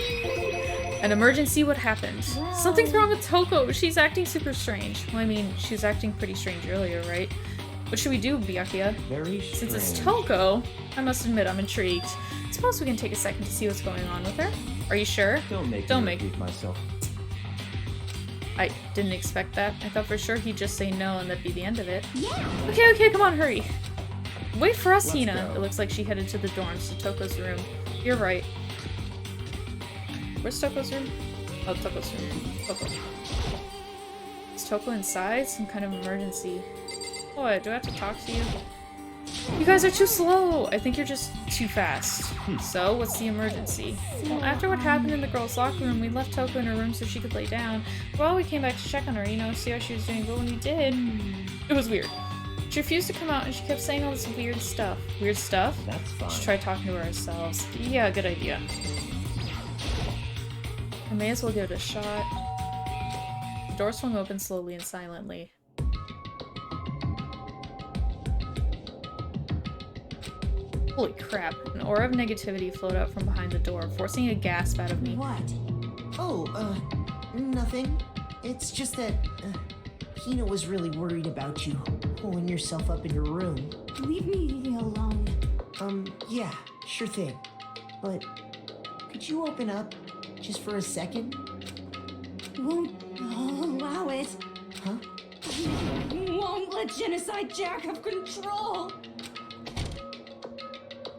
An emergency, what happened? Something's wrong with Toko, she's acting super strange. Well, I mean, she was acting pretty strange earlier, right? What should we do, Byakuya? Very strange. Since it's Toko, I must admit I'm intrigued. Suppose we can take a second to see what's going on with her? Are you sure? Don't make Don't me make- repeat myself. I didn't expect that. I thought for sure he'd just say no and that'd be the end of it. Yeah. Okay, come on, hurry. Wait for us, Let's Hina. go. It looks like she headed to the dorms, to Toko's room. You're right. Where's Toko's room? Oh, Toko's room. Toko. Is Toko inside? Some kind of emergency. What? Do I have to talk to you? You guys are too slow! I think you're just too fast. So, what's the emergency? Well, after what happened in the girls' locker room, we left Toko in her room so she could lay down. Well, we came back to check on her, see how she was doing, but when we did, it was weird. She refused to come out and she kept saying all this weird stuff. Weird stuff? That's fine. Let's try talking to her ourselves. Yeah, good idea. I may as well give it a shot. The door swung open slowly and silently. Holy crap. An aura of negativity flowed out from behind the door, forcing a gasp out of me. What? Oh, nothing. It's just that, Hina was really worried about you, pulling yourself up in your room. Leave me alone. Yeah, sure thing. But, could you open up, just for a second? Won't allow it. Huh? Won't let Genocide Jack have control.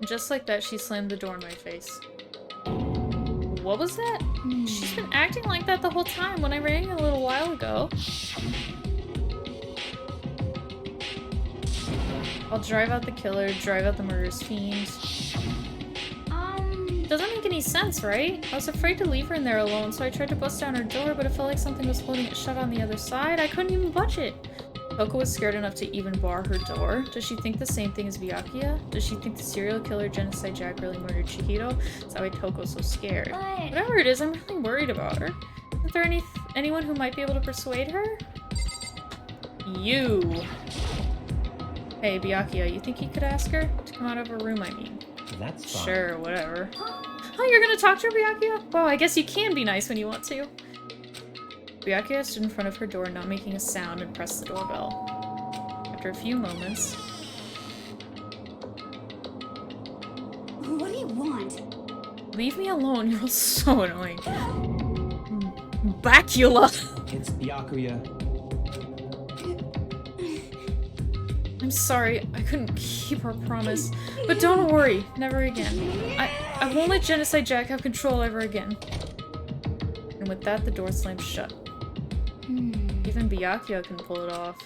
Just like that, she slammed the door in my face. What was that? She's been acting like that the whole time when I rang a little while ago. I'll drive out the killer, drive out the murderous fiend. Doesn't make any sense, right? I was afraid to leave her in there alone, so I tried to bust down her door, but it felt like something was holding it shut on the other side. I couldn't even budge it. Toko was scared enough to even bar her door. Does she think the same thing as Byakuya? Does she think the serial killer Genocide Jack really murdered Chihiro? That's why Toko's so scared. But Whatever it is, I'm really worried about her. Isn't there anyone who might be able to persuade her? You. Hey, Byakuya, you think you could ask her? To come out of her room, I mean. That's fine. Sure, whatever. Oh, you're gonna talk to her, Byakuya? Well, I guess you can be nice when you want to. Byakuya stood in front of her door, not making a sound, and pressed the doorbell. After a few moments... what do you want? Leave me alone, you're all so annoying. Bacula! It's Byakuya. I'm sorry, I couldn't keep our promise. But don't worry, never again. I won't let Genocide Jack have control ever again. And with that, the door slammed shut. Even Byakuya can pull it off.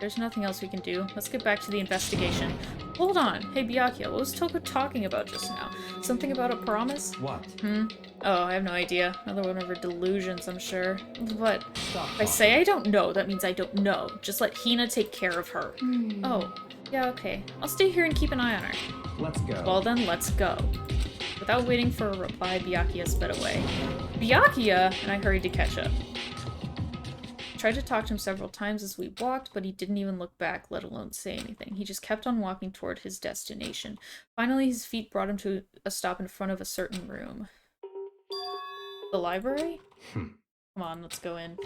There's nothing else we can do. Let's get back to the investigation. Hold on. Hey, Byakuya, what was Toko talking about just now? Something about a promise? What? Oh, I have no idea. Another one of her delusions, I'm sure. But Stop. if I say I don't know, that means I don't know. Just let Hina take care of her. Oh, Yeah, okay. I'll stay here and keep an eye on her. Let's go. Well then, let's go. Without waiting for a reply, Byakuya sped away. Byakuya! And I hurried to catch up. I tried to talk to him several times as we walked, but he didn't even look back, let alone say anything. He just kept on walking toward his destination. Finally, his feet brought him to a stop in front of a certain room. The library? Come on, let's go in.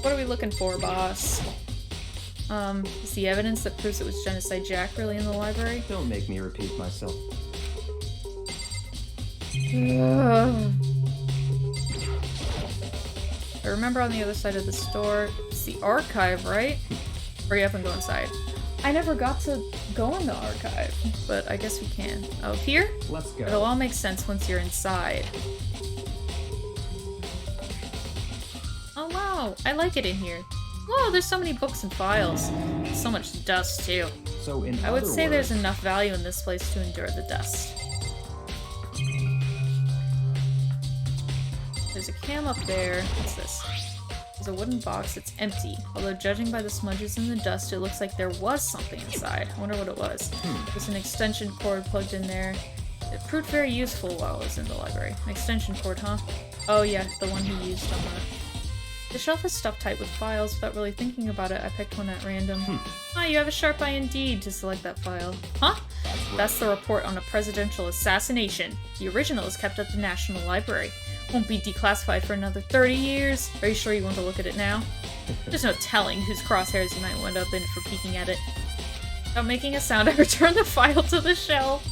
What are we looking for, boss? Is the evidence that proves it was Genocide Jack really in the library? Don't make me repeat myself. I remember on the other side of the store, it's the archive, right? Hurry up and go inside. I never got to go in the archive, but I guess we can. Oh, here? Let's go. It'll all make sense once you're inside. Oh wow, I like it in here. Whoa, there's so many books and files. So much dust, too. So in I would other say words, there's enough value in this place to endure the dust. There's a cam up there. What's this? There's a wooden box. It's empty. Although judging by the smudges in the dust, it looks like there was something inside. I wonder what it was. There's an extension cord plugged in there. It proved very useful while I was in the library. An extension cord, huh? Oh yeah, the one he used on the shelf is stuffed tight with files. Without really thinking about it, I picked one at random. Ah, you have a sharp eye indeed to select that file. Huh? That's the report on a presidential assassination. The original is kept at the National Library. Won't be declassified for another 30 years. Are you sure you want to look at it now? There's no telling whose crosshairs you might wind up in for peeking at it. Without making a sound, I returned the file to the shelf.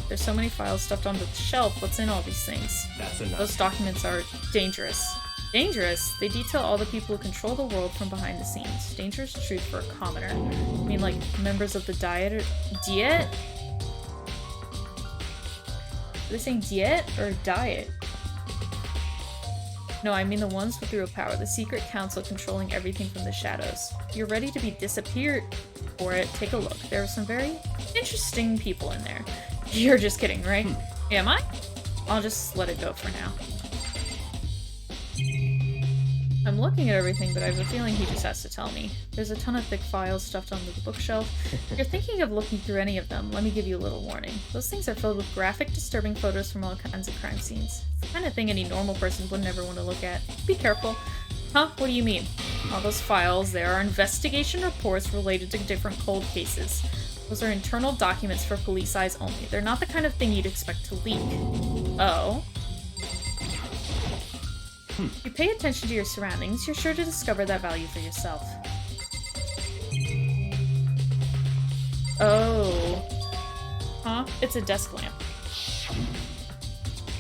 There's so many files stuffed onto the shelf. What's in all these things? that's enough. Those documents are dangerous. Dangerous? They detail all the people who control the world from behind the scenes. Dangerous truth for a commoner. I mean, like, members of the Diet? Are they saying Diet or Diet? No, I mean the ones with real power. The secret council controlling everything from the shadows. You're ready to be disappeared for it. Take a look. There are some very interesting people in there. You're just kidding, right? Am I? I'll just let it go for now. I'm looking at everything, but I have a feeling he just has to tell me. There's a ton of thick files stuffed onto the bookshelf. If you're thinking of looking through any of them, let me give you a little warning. Those things are filled with graphic, disturbing photos from all kinds of crime scenes. It's the kind of thing any normal person would never want to look at. Be careful. Huh? What do you mean? All those files there are investigation reports related to different cold cases. Those are internal documents for police eyes only. They're not the kind of thing you'd expect to leak. Oh? If you pay attention to your surroundings, you're sure to discover that value for yourself. Oh. Huh? It's a desk lamp.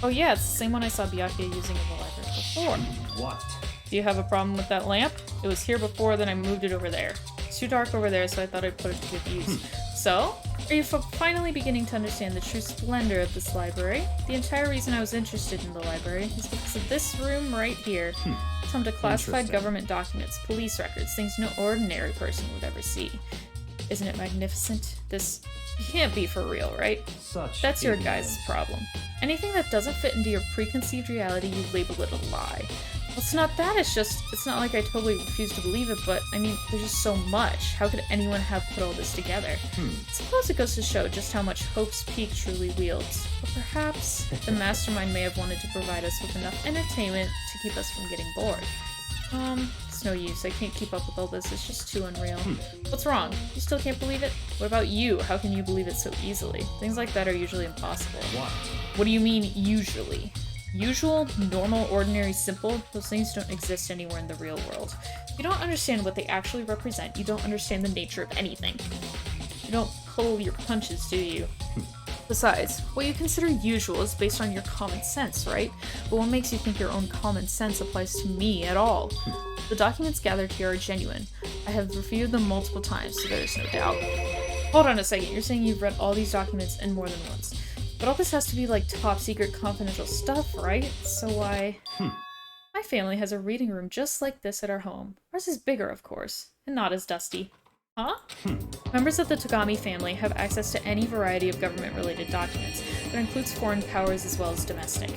Oh yeah, it's the same one I saw Byakuya using in the library before. What? Do you have a problem with that lamp? It was here before, then I moved it over there. It's too dark over there, so I thought I'd put it to good use. So, are you finally beginning to understand the true splendor of this library? The entire reason I was interested in the library is because of this room right here. It's home to classified government documents, police records, things no ordinary person would ever see. Isn't it magnificent? This can't be for real, right? That's your guys' problem. Anything that doesn't fit into your preconceived reality, you label it a lie. Well, it's not that, it's not like I totally refuse to believe it, but, I mean, there's just so much. How could anyone have put all this together? I suppose it goes to show just how much Hope's Peak truly wields. But perhaps the mastermind may have wanted to provide us with enough entertainment to keep us from getting bored. It's no use. I can't keep up with all this. It's just too unreal. What's wrong? You still can't believe it? What about you? How can you believe it so easily? Things like that are usually impossible. What do you mean, usually? Usual, normal, ordinary, simple, those things don't exist anywhere in the real world. If you don't understand what they actually represent, you don't understand the nature of anything. You don't pull your punches, do you? Besides, what you consider usual is based on your common sense, right? But what makes you think your own common sense applies to me at all? The documents gathered here are genuine. I have reviewed them multiple times, so there is no doubt. Hold on a second, you're saying you've read all these documents and more than once. But all this has to be like top secret confidential stuff, right? So why? My family has a reading room just like this at our home. Ours is bigger, of course, and not as dusty. Huh? Members of the Togami family have access to any variety of government-related documents. That includes foreign powers as well as domestic.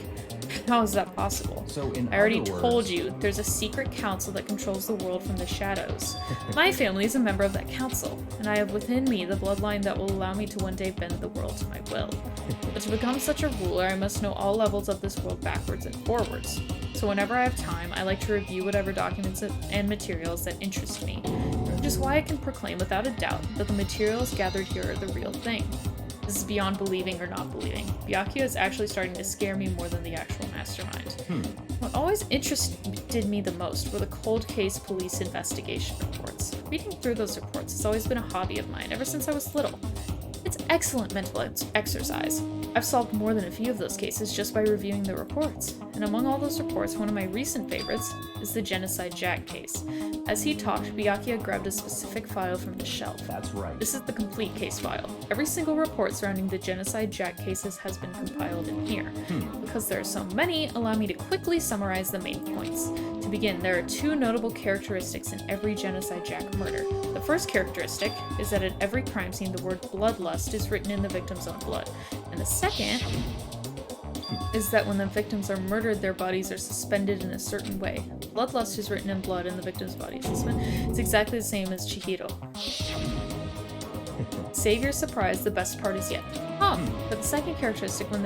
How is that possible? So in I already other words- told you, there's a secret council that controls the world from the shadows. My family is a member of that council, and I have within me the bloodline that will allow me to one day bend the world to my will. But to become such a ruler, I must know all levels of this world backwards and forwards. So whenever I have time, I like to review whatever documents and materials that interest me, which is why I can proclaim without a doubt that the materials gathered here are the real thing. This is beyond believing or not believing. Byakuya is actually starting to scare me more than the actual mastermind. What always interested me the most were the cold case police investigation reports. Reading through those reports has always been a hobby of mine ever since I was little. It's excellent mental exercise. I've solved more than a few of those cases just by reviewing the reports. And among all those reports, one of my recent favorites is the Genocide Jack case. As he talked, Byakuya grabbed a specific file from the shelf. That's right. This is the complete case file. Every single report surrounding the Genocide Jack cases has been compiled in here. Because there are so many, allow me to quickly summarize the main points. To begin, there are two notable characteristics in every Genocide Jack murder. The first characteristic is that at every crime scene the word bloodlust is written in the victim's own blood. And the second is that when the victims are murdered, their bodies are suspended in a certain way. Bloodlust is written in blood and the victim's body is suspended. It's exactly the same as Chihiro. Save your surprise, the best part is yet. But the second characteristic, where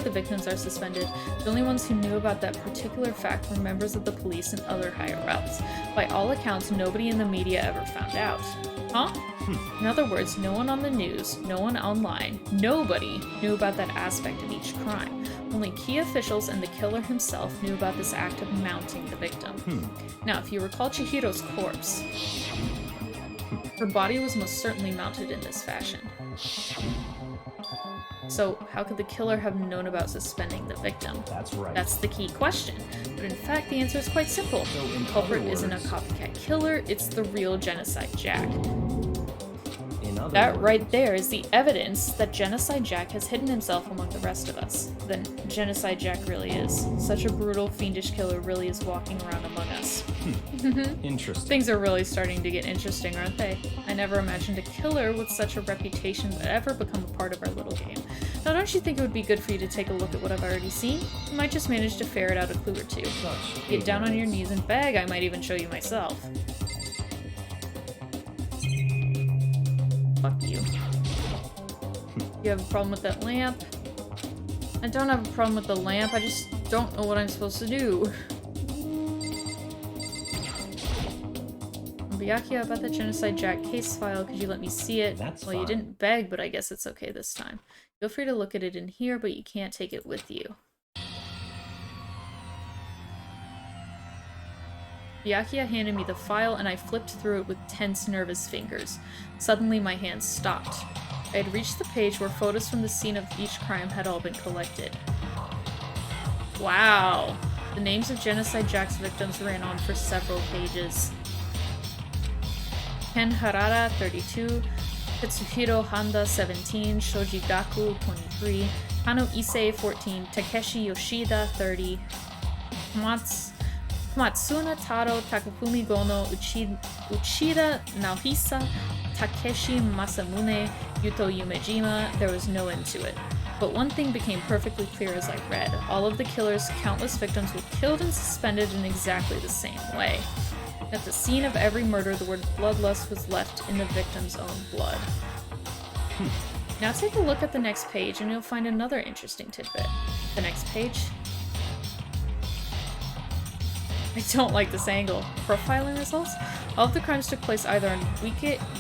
the victims are suspended, the only ones who knew about that particular fact were members of the police and other higher-ups. By all accounts, nobody in the media ever found out. In other words, no one on the news, no one online, nobody knew about that aspect of each crime. Only key officials and the killer himself knew about this act of mounting the victim. Now, if you recall Chihiro's corpse, her body was most certainly mounted in this fashion. So, how could the killer have known about suspending the victim? That's right. That's the key question. But in fact, the answer is quite simple. The culprit isn't a copycat killer, it's the real Genocide Jack. That right there is the evidence that Genocide Jack has hidden himself among the rest of us. Then Genocide Jack really is. Such a brutal, fiendish killer really is walking around among us. Interesting. Things are really starting to get interesting, aren't they? I never imagined a killer with such a reputation would ever become a part of our little game. Now, don't you think it would be good for you to take a look at what I've already seen? You might just manage to ferret out a clue or two. Get down on your knees and beg, I might even show you myself. Fuck you. You have a problem with that lamp? I don't have a problem with the lamp, I just don't know what I'm supposed to do. Byakuya, about that Genocide Jack case file, could you let me see it? That's well, you fine. didn't beg, but I guess it's okay this time. Feel free to look at it in here, but you can't take it with you. Byakuya handed me the file, and I flipped through it with tense, nervous fingers. Suddenly, my hands stopped. I had reached the page where photos from the scene of each crime had all been collected. Wow! The names of Genocide Jack's victims ran on for several pages. Ken Harada, 32, Tetsuhiro Handa, 17, Shoji Gaku, 23, Kano Issei, 14, Takeshi Yoshida, 30, Komatsuna Taro, Takafumi Gono, Uchida Naohisa, Takeshi Masamune, Yuto Yumejima. There was no end to it. But one thing became perfectly clear as I read. All of the killer's countless victims were killed and suspended in exactly the same way. At the scene of every murder, the word bloodlust was left in the victim's own blood. Now take a look at the next page and you'll find another interesting tidbit. The next page. I don't like this angle. Profiling results? All of the crimes took place either on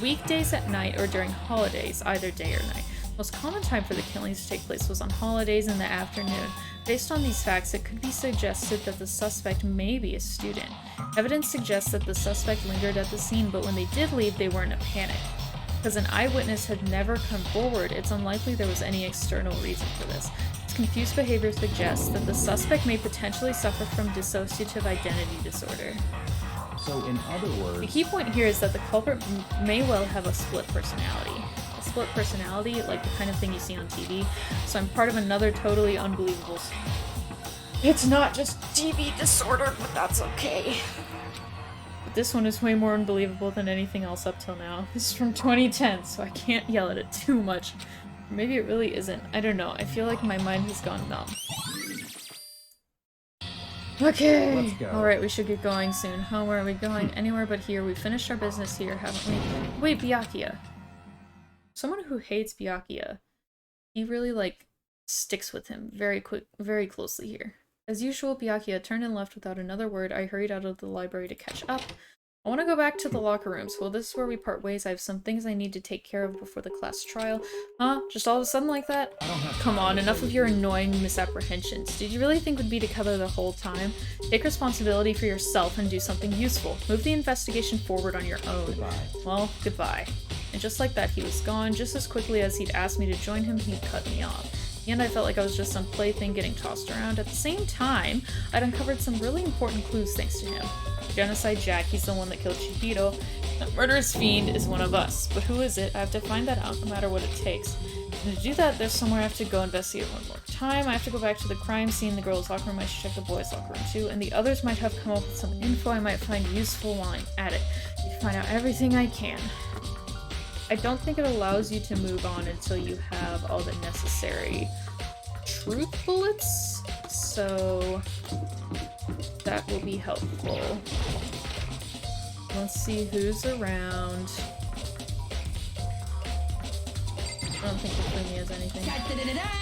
weekdays at night or during holidays, either day or night. Most common time for the killings to take place was on holidays in the afternoon. Based on these facts, it could be suggested that the suspect may be a student. Evidence suggests that the suspect lingered at the scene, but when they did leave, they were in a panic. Because an eyewitness had never come forward, it's unlikely there was any external reason for this. Its confused behavior suggests that the suspect may potentially suffer from dissociative identity disorder. So, in other words... The key point here is that the culprit may well have a split personality. Split personality, like the kind of thing you see on TV, so I'm part of another totally unbelievable... It's not just TV disorder, but that's okay. But this one is way more unbelievable than anything else up till now. This is from 2010, so I can't yell at it too much. Maybe it really isn't. I don't know. I feel like my mind has gone numb. Okay. Let's go. Alright, we should get going soon. Home, where are we going? Anywhere but here. We finished our business here, haven't we? Wait, Byakuya. Someone who hates Byakuya. He really, like, sticks with him very closely here. As usual, Byakuya turned and left without another word. I hurried out of the library to catch up. I want to go back to the locker rooms. Well, this is where we part ways. I have some things I need to take care of before the class trial. Huh? Just all of a sudden like that? Come on, enough of your annoying misapprehensions. Did you really think we'd be together the whole time? Take responsibility for yourself and do something useful. Move the investigation forward on your own. Goodbye. Well, goodbye. And just like that, he was gone. Just as quickly as he'd asked me to join him, he cut me off. In the end, I felt like I was just some plaything getting tossed around. At the same time, I'd uncovered some really important clues thanks to him. Genocide Jack, he's the one that killed Chihiro. That murderous fiend is one of us. But who is it? I have to find that out no matter what it takes. And to do that, there's somewhere I have to go investigate one more time. I have to go back to the crime scene, the girls' locker room. I should check the boys' locker room too. And the others might have come up with some info I might find useful while I'm at it. I need to find out everything I can. I don't think it allows you to move on until you have all the necessary truth bullets, so that will be helpful. Let's see who's around. I don't think Hifumi has anything.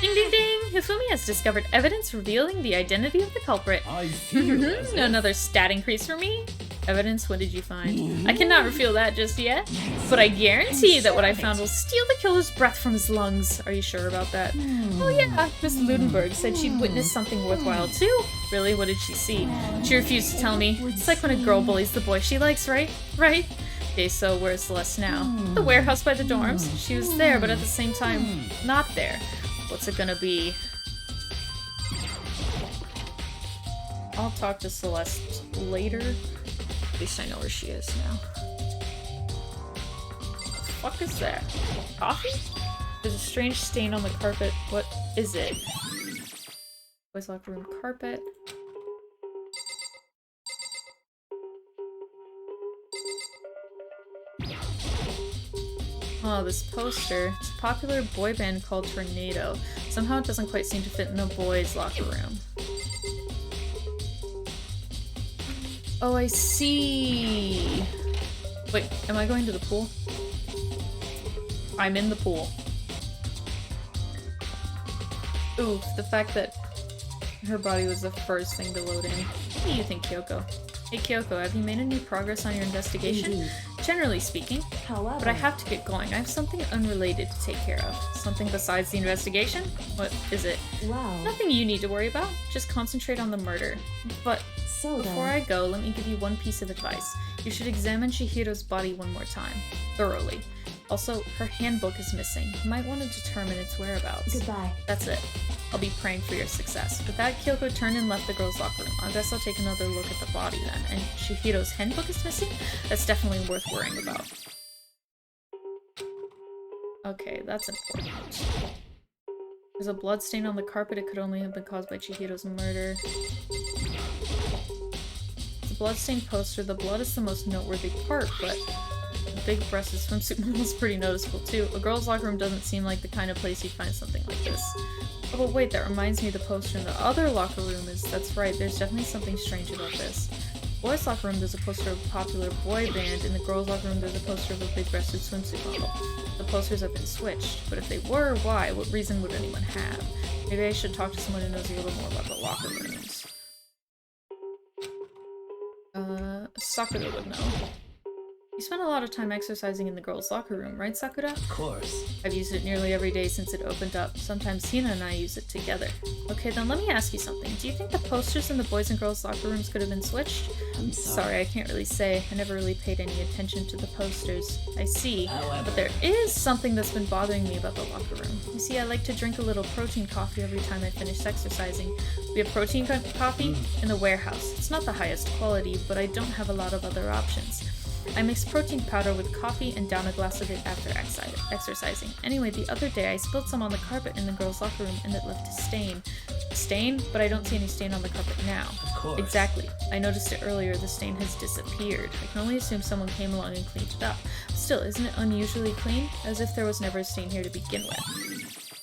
Ding ding ding! Hifumi has discovered evidence revealing the identity of the culprit. I feel as if- Another stat increase for me? Evidence? What did you find? I cannot reveal that just yet, but I guarantee that what I found will steal the killer's breath from his lungs. Are you sure about that? Oh yeah, Miss Ludenberg said she'd witnessed something worthwhile too. Really? What did she see? She refused to tell me. It's like when a girl bullies the boy she likes, right? Right? Okay, so where's Celeste now? The warehouse by the dorms? She was there, but at the same time, not there. What's it gonna be? I'll talk to Celeste later. At least I know where she is now. What the fuck is that? Coffee? There's a strange stain on the carpet. What is it? Boys' locker room carpet. Oh, this poster. It's a popular boy band called Tornado. Somehow it doesn't quite seem to fit in the boys' locker room. Oh, I see. Wait, am I going to the pool? I'm in the pool. Ooh, the fact that her body was the first thing to load in. What do you think, Kyoko? Hey Kyoko, have you made any progress on your investigation? Indeed. Generally speaking. However, But I have to get going. I have something unrelated to take care of. Something besides the investigation? What is it? well, Nothing you need to worry about. Just concentrate on the murder. But so before I go, let me give you one piece of advice. You should examine Chihiro's body one more time. Thoroughly. Also, her handbook is missing. You might want to determine its whereabouts. Goodbye. That's it. I'll be praying for your success. With that, Kyoko turned and left the girls' locker room. I guess I'll take another look at the body then. And Chihiro's handbook is missing? That's definitely worth worrying about. Okay, that's important. There's a blood stain on the carpet. It could only have been caused by Chihiro's murder. The bloodstained poster. The blood is the most noteworthy part, but the big-breasted swimsuit model is pretty noticeable too. A girl's locker room doesn't seem like the kind of place you'd find something like this. Oh, but wait, that reminds me of the poster in the other locker room is- that's right, there's definitely something strange about this. Boys' locker room, there's a poster of a popular boy band. In the girls' locker room, there's a poster of a big-breasted swimsuit model. The posters have been switched, but if they were, why? What reason would anyone have? Maybe I should talk to someone who knows a little more about the locker rooms. Sakura would know. You spend a lot of time exercising in the girls' locker room, right, Sakura? Of course. I've used it nearly every day since it opened up. Sometimes Hina and I use it together. Okay, then let me ask you something. Do you think the posters in the boys' and girls' locker rooms could have been switched? I'm Sorry, I can't really say. I never really paid any attention to the posters. I see. However- But there is something that's been bothering me about the locker room. You see, I like to drink a little protein coffee every time I finish exercising. We have protein coffee in the warehouse. It's not the highest quality, but I don't have a lot of other options. I mix protein powder with coffee and down a glass of it after exercising. Anyway, the other day I spilled some on the carpet in the girls' locker room and it left a stain. A stain? But I don't see any stain on the carpet now. Of course. Exactly. I noticed it earlier. The stain has disappeared. I can only assume someone came along and cleaned it up. Still, isn't it unusually clean? As if there was never a stain here to begin with.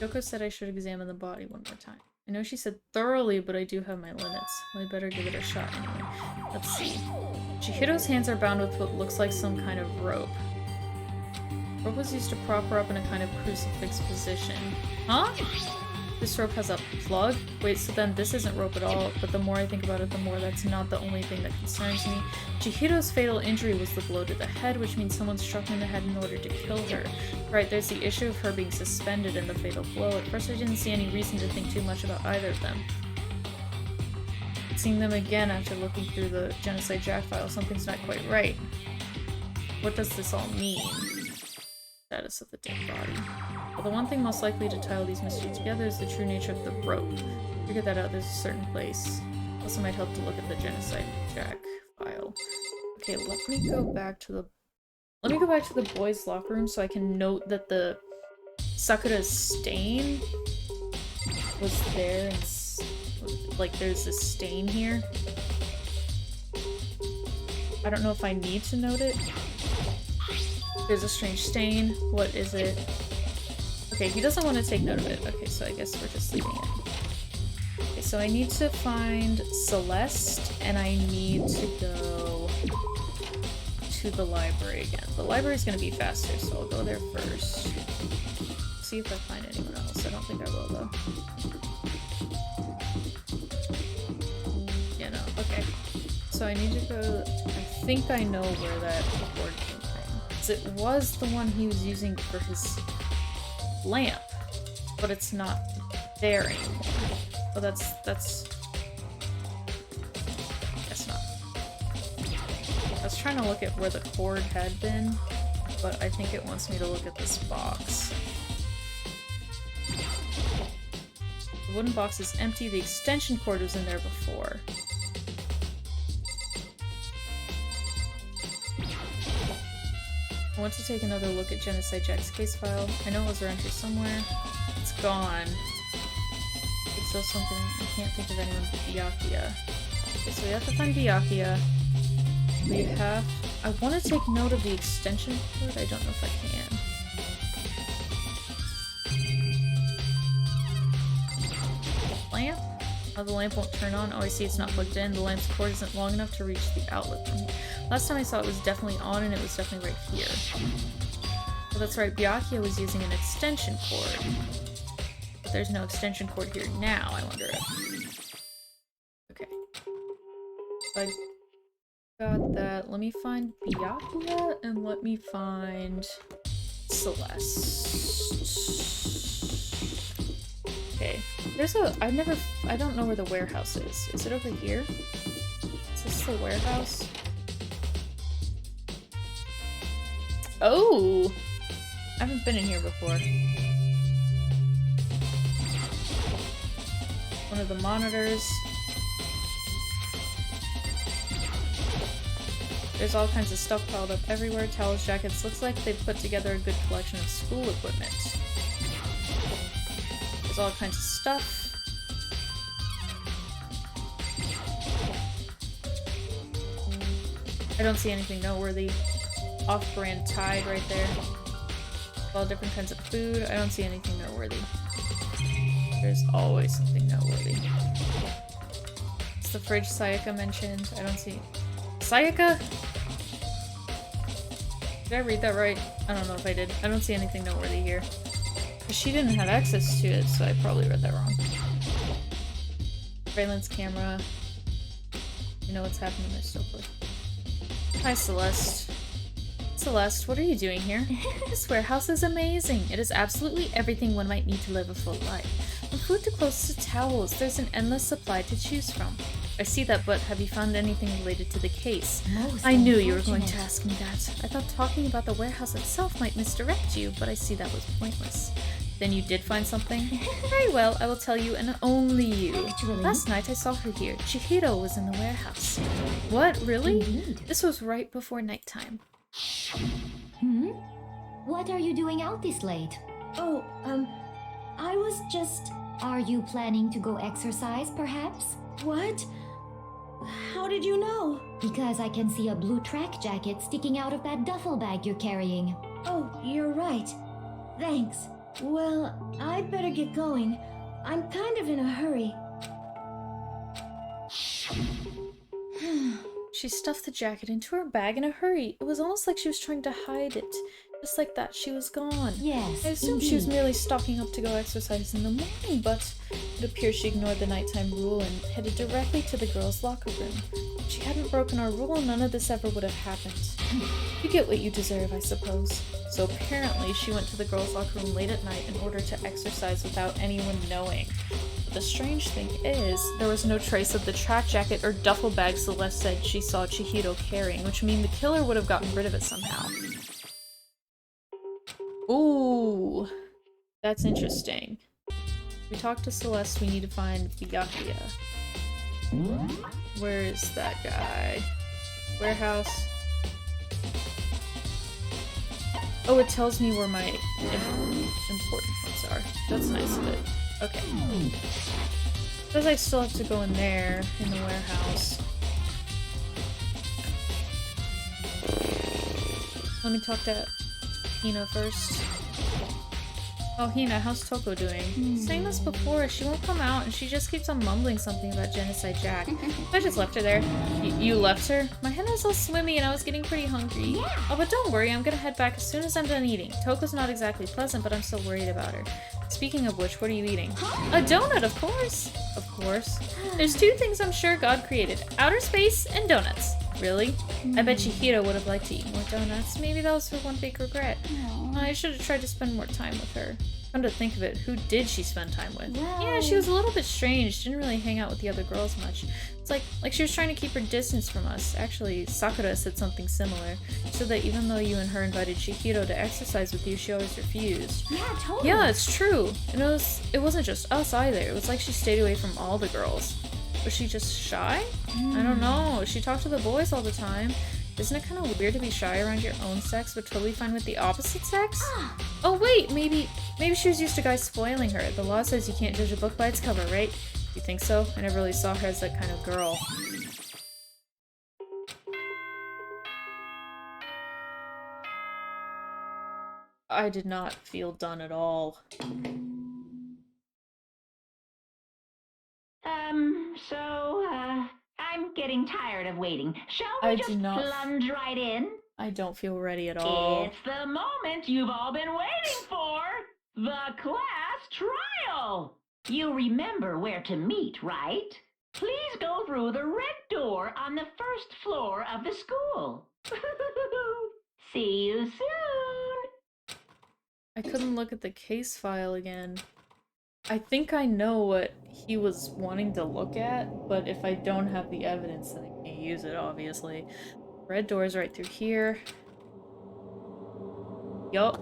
Yoko said I should examine the body one more time. I know she said thoroughly, but I do have my limits. I better give it a shot anyway. Let's see. Chihiro's hands are bound with what looks like some kind of rope. Rope was used to prop her up in a kind of crucifix position. Huh? This rope has a plug? Wait, so then this isn't rope at all, but the more I think about it, the more that's not the only thing that concerns me. Chihiro's fatal injury was the blow to the head, which means someone struck her in the head in order to kill her. Right, there's the issue of her being suspended and the fatal blow. At first I didn't see any reason to think too much about either of them. Seeing them again after looking through the Genocide Jack file, something's not quite right. What does this all mean? Status of the dead body. But the one thing most likely to tie all these mysteries together is the true nature of the rope. Figure that out, there's a certain place. Also might help to look at the Genocide Jack file. Okay, let me go back to the boys' locker room so I can note that the Sakura's stain was there and like there's a stain here. I don't know if I need to note it. There's a strange stain. What is it? Okay, he doesn't want to take note of it. Okay, so I guess we're just leaving it. Okay, so I need to find Celeste, and I need to go to the library again. The library's gonna be faster, so I'll go there first. See if I find anyone else. I don't think I will, though. Yeah, no. Okay. So I need to go... I think I know where that board came from. It was the one he was using for his lamp, but it's not there anymore. Oh, that's not. I was trying to look at where the cord had been, but I think it wants me to look at this box. The wooden box is empty. The extension cord was in there before. I want to take another look at Genocide Jack's case file. I know it was around here somewhere. It's gone. It's still something. I can't think of anyone but Byakuya. Okay, so we have to find Byakuya. We have... I want to take note of the extension cord. I don't know if I can. Lamp? Oh, the lamp won't turn on. Oh, I see it's not plugged in. The lamp's cord isn't long enough to reach the outlet from here. Last time I saw it was definitely on, and it was definitely right here. Well, that's right, Byakuya was using an extension cord. But there's no extension cord here now, I wonder if... Okay. I got that. Let me find Byakuya, and let me find... Celeste. Okay. There's a... I don't know where the warehouse is. Is it over here? Is this the warehouse? Oh! I haven't been in here before. One of the monitors. There's all kinds of stuff piled up everywhere. Towels, jackets. Looks like they've put together a good collection of school equipment. There's all kinds of stuff. I don't see anything noteworthy. Off-brand Tide right there. All different kinds of food. I don't see anything noteworthy. There's always something noteworthy. It's the fridge Sayaka mentioned. I don't see... Sayaka? Did I read that right? I don't know if I did. I don't see anything noteworthy here. Because she didn't have access to it, so I probably read that wrong. Raylan's camera. You know what's happening there still, please. Hi, Celeste. Celeste, what are you doing here? This warehouse is amazing. It is absolutely everything one might need to live a full life. From food to clothes to towels, there's an endless supply to choose from. I see that, but have you found anything related to the case? I knew you were going to ask me that. I thought talking about the warehouse itself might misdirect you, but I see that was pointless. Then you did find something? Very well, I will tell you, and only you. Actually, last night I saw her here. Chihiro was in the warehouse. What, really? Indeed. This was right before nighttime. What are you doing out this late? Oh, I was just... Are you planning to go exercise, perhaps? What? How did you know? Because I can see a blue track jacket sticking out of that duffel bag you're carrying. Oh, you're right. Thanks. Well, I'd better get going. I'm kind of in a hurry. She stuffed the jacket into her bag in a hurry. It was almost like she was trying to hide it. Just like that, she was gone. Yes, I assumed she was merely stocking up to go exercise in the morning, but it appears she ignored the nighttime rule and headed directly to the girls' locker room. If she hadn't broken our rule, none of this ever would have happened. You get what you deserve, I suppose. So apparently, she went to the girls' locker room late at night in order to exercise without anyone knowing. But the strange thing is, there was no trace of the track jacket or duffel bag Celeste said she saw Chihiro carrying, which means the killer would have gotten rid of it somehow. Ooh, that's interesting. We talked to Celeste, we need to find Byakuya. Where is that guy? Warehouse. Oh, it tells me where my important ones are. That's nice of it. Okay. Because I still have to go in there, in the warehouse. Let me talk to Hina first. Oh, Hina, how's Toko doing? Saying this before, she won't come out and she just keeps on mumbling something about Genocide Jack. I just left her there. You left her? My head was all swimmy and I was getting pretty hungry. Oh, but don't worry, I'm gonna head back as soon as I'm done eating. Toko's not exactly pleasant, but I'm still worried about her. Speaking of which, what are you eating? A donut, of course! Of course. There's two things I'm sure God created. Outer space and donuts. Really? I bet Chihiro would have liked to eat more donuts. Maybe that was her one big regret. I should have tried to spend more time with her. Come to think of it, who did she spend time with? Yeah, she was a little bit strange. Didn't really hang out with the other girls much. It's like she was trying to keep her distance from us. Actually, Sakura said something similar. She said that even though you and her invited Chihiro to exercise with you, she always refused. Yeah, totally. Yeah, it's true. And it wasn't just us either. It was like she stayed away from all the girls. Was she just shy? I don't know. She talked to the boys all the time. Isn't it kind of weird to be shy around your own sex, but totally fine with the opposite sex? Oh wait, maybe she was used to guys spoiling her. The law says you can't judge a book by its cover, right? You think so? I never really saw her as that kind of girl. I did not feel done at all. I'm getting tired of waiting. Shall we I just do not- plunge right in? I don't feel ready at all. It's the moment you've all been waiting for! The class trial! You remember where to meet, right? Please go through the red door on the first floor of the school. See you soon! I couldn't look at the case file again. I think I know what he was wanting to look at, but if I don't have the evidence, then I can't use it, obviously. Red door's right through here. Yup.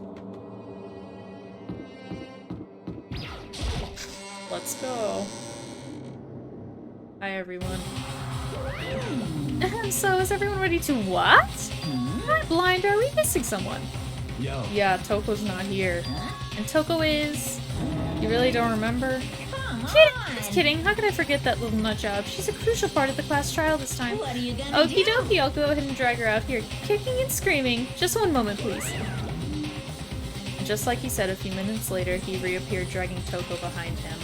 Let's go. Hi, everyone. So, is everyone ready to what? Am I blind? Are we missing someone? Yo. Yeah, Toko's not here. And Toko is... You really don't remember? Kidding! Just kidding. How could I forget that little nut job? She's a crucial part of the class trial this time. What are you gonna Okie do? dokie, I'll go ahead and drag her out here, kicking and screaming. Just one moment, please. And just like he said, a few minutes later, he reappeared dragging Toko behind him.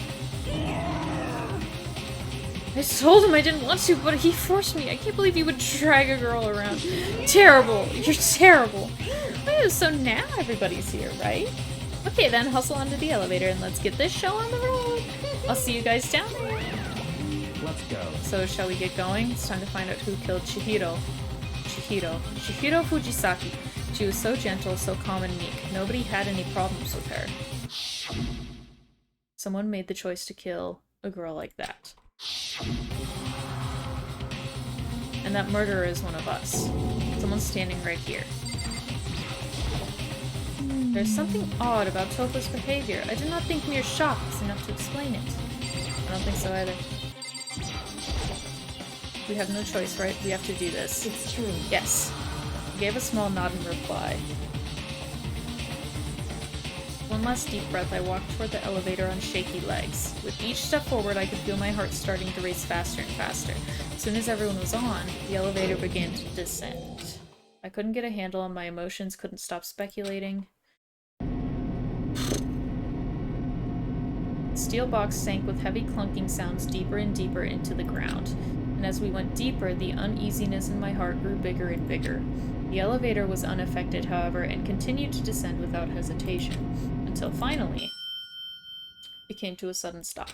I told him I didn't want to, but he forced me. I can't believe you would drag a girl around. Terrible. You're terrible. Oh, so now everybody's here, right? Okay then, hustle onto the elevator and let's get this show on the road. I'll see you guys down there. Let's go. So shall we get going? It's time to find out who killed Chihiro. Chihiro Fujisaki. She was so gentle, so calm and meek. Nobody had any problems with her. Someone made the choice to kill a girl like that. And that murderer is one of us. Someone's standing right here. There's something odd about Toko's behavior. I do not think mere shock is enough to explain it. I don't think so either. We have no choice, right? We have to do this. It's true. Yes. He gave a small nod in reply. One last deep breath, I walked toward the elevator on shaky legs. With each step forward, I could feel my heart starting to race faster and faster. As soon as everyone was on, the elevator began to descend. I couldn't get a handle on my emotions, couldn't stop speculating. The steel box sank with heavy clunking sounds deeper and deeper into the ground. And as we went deeper, the uneasiness in my heart grew bigger and bigger. The elevator was unaffected, however, and continued to descend without hesitation, until finally, it came to a sudden stop.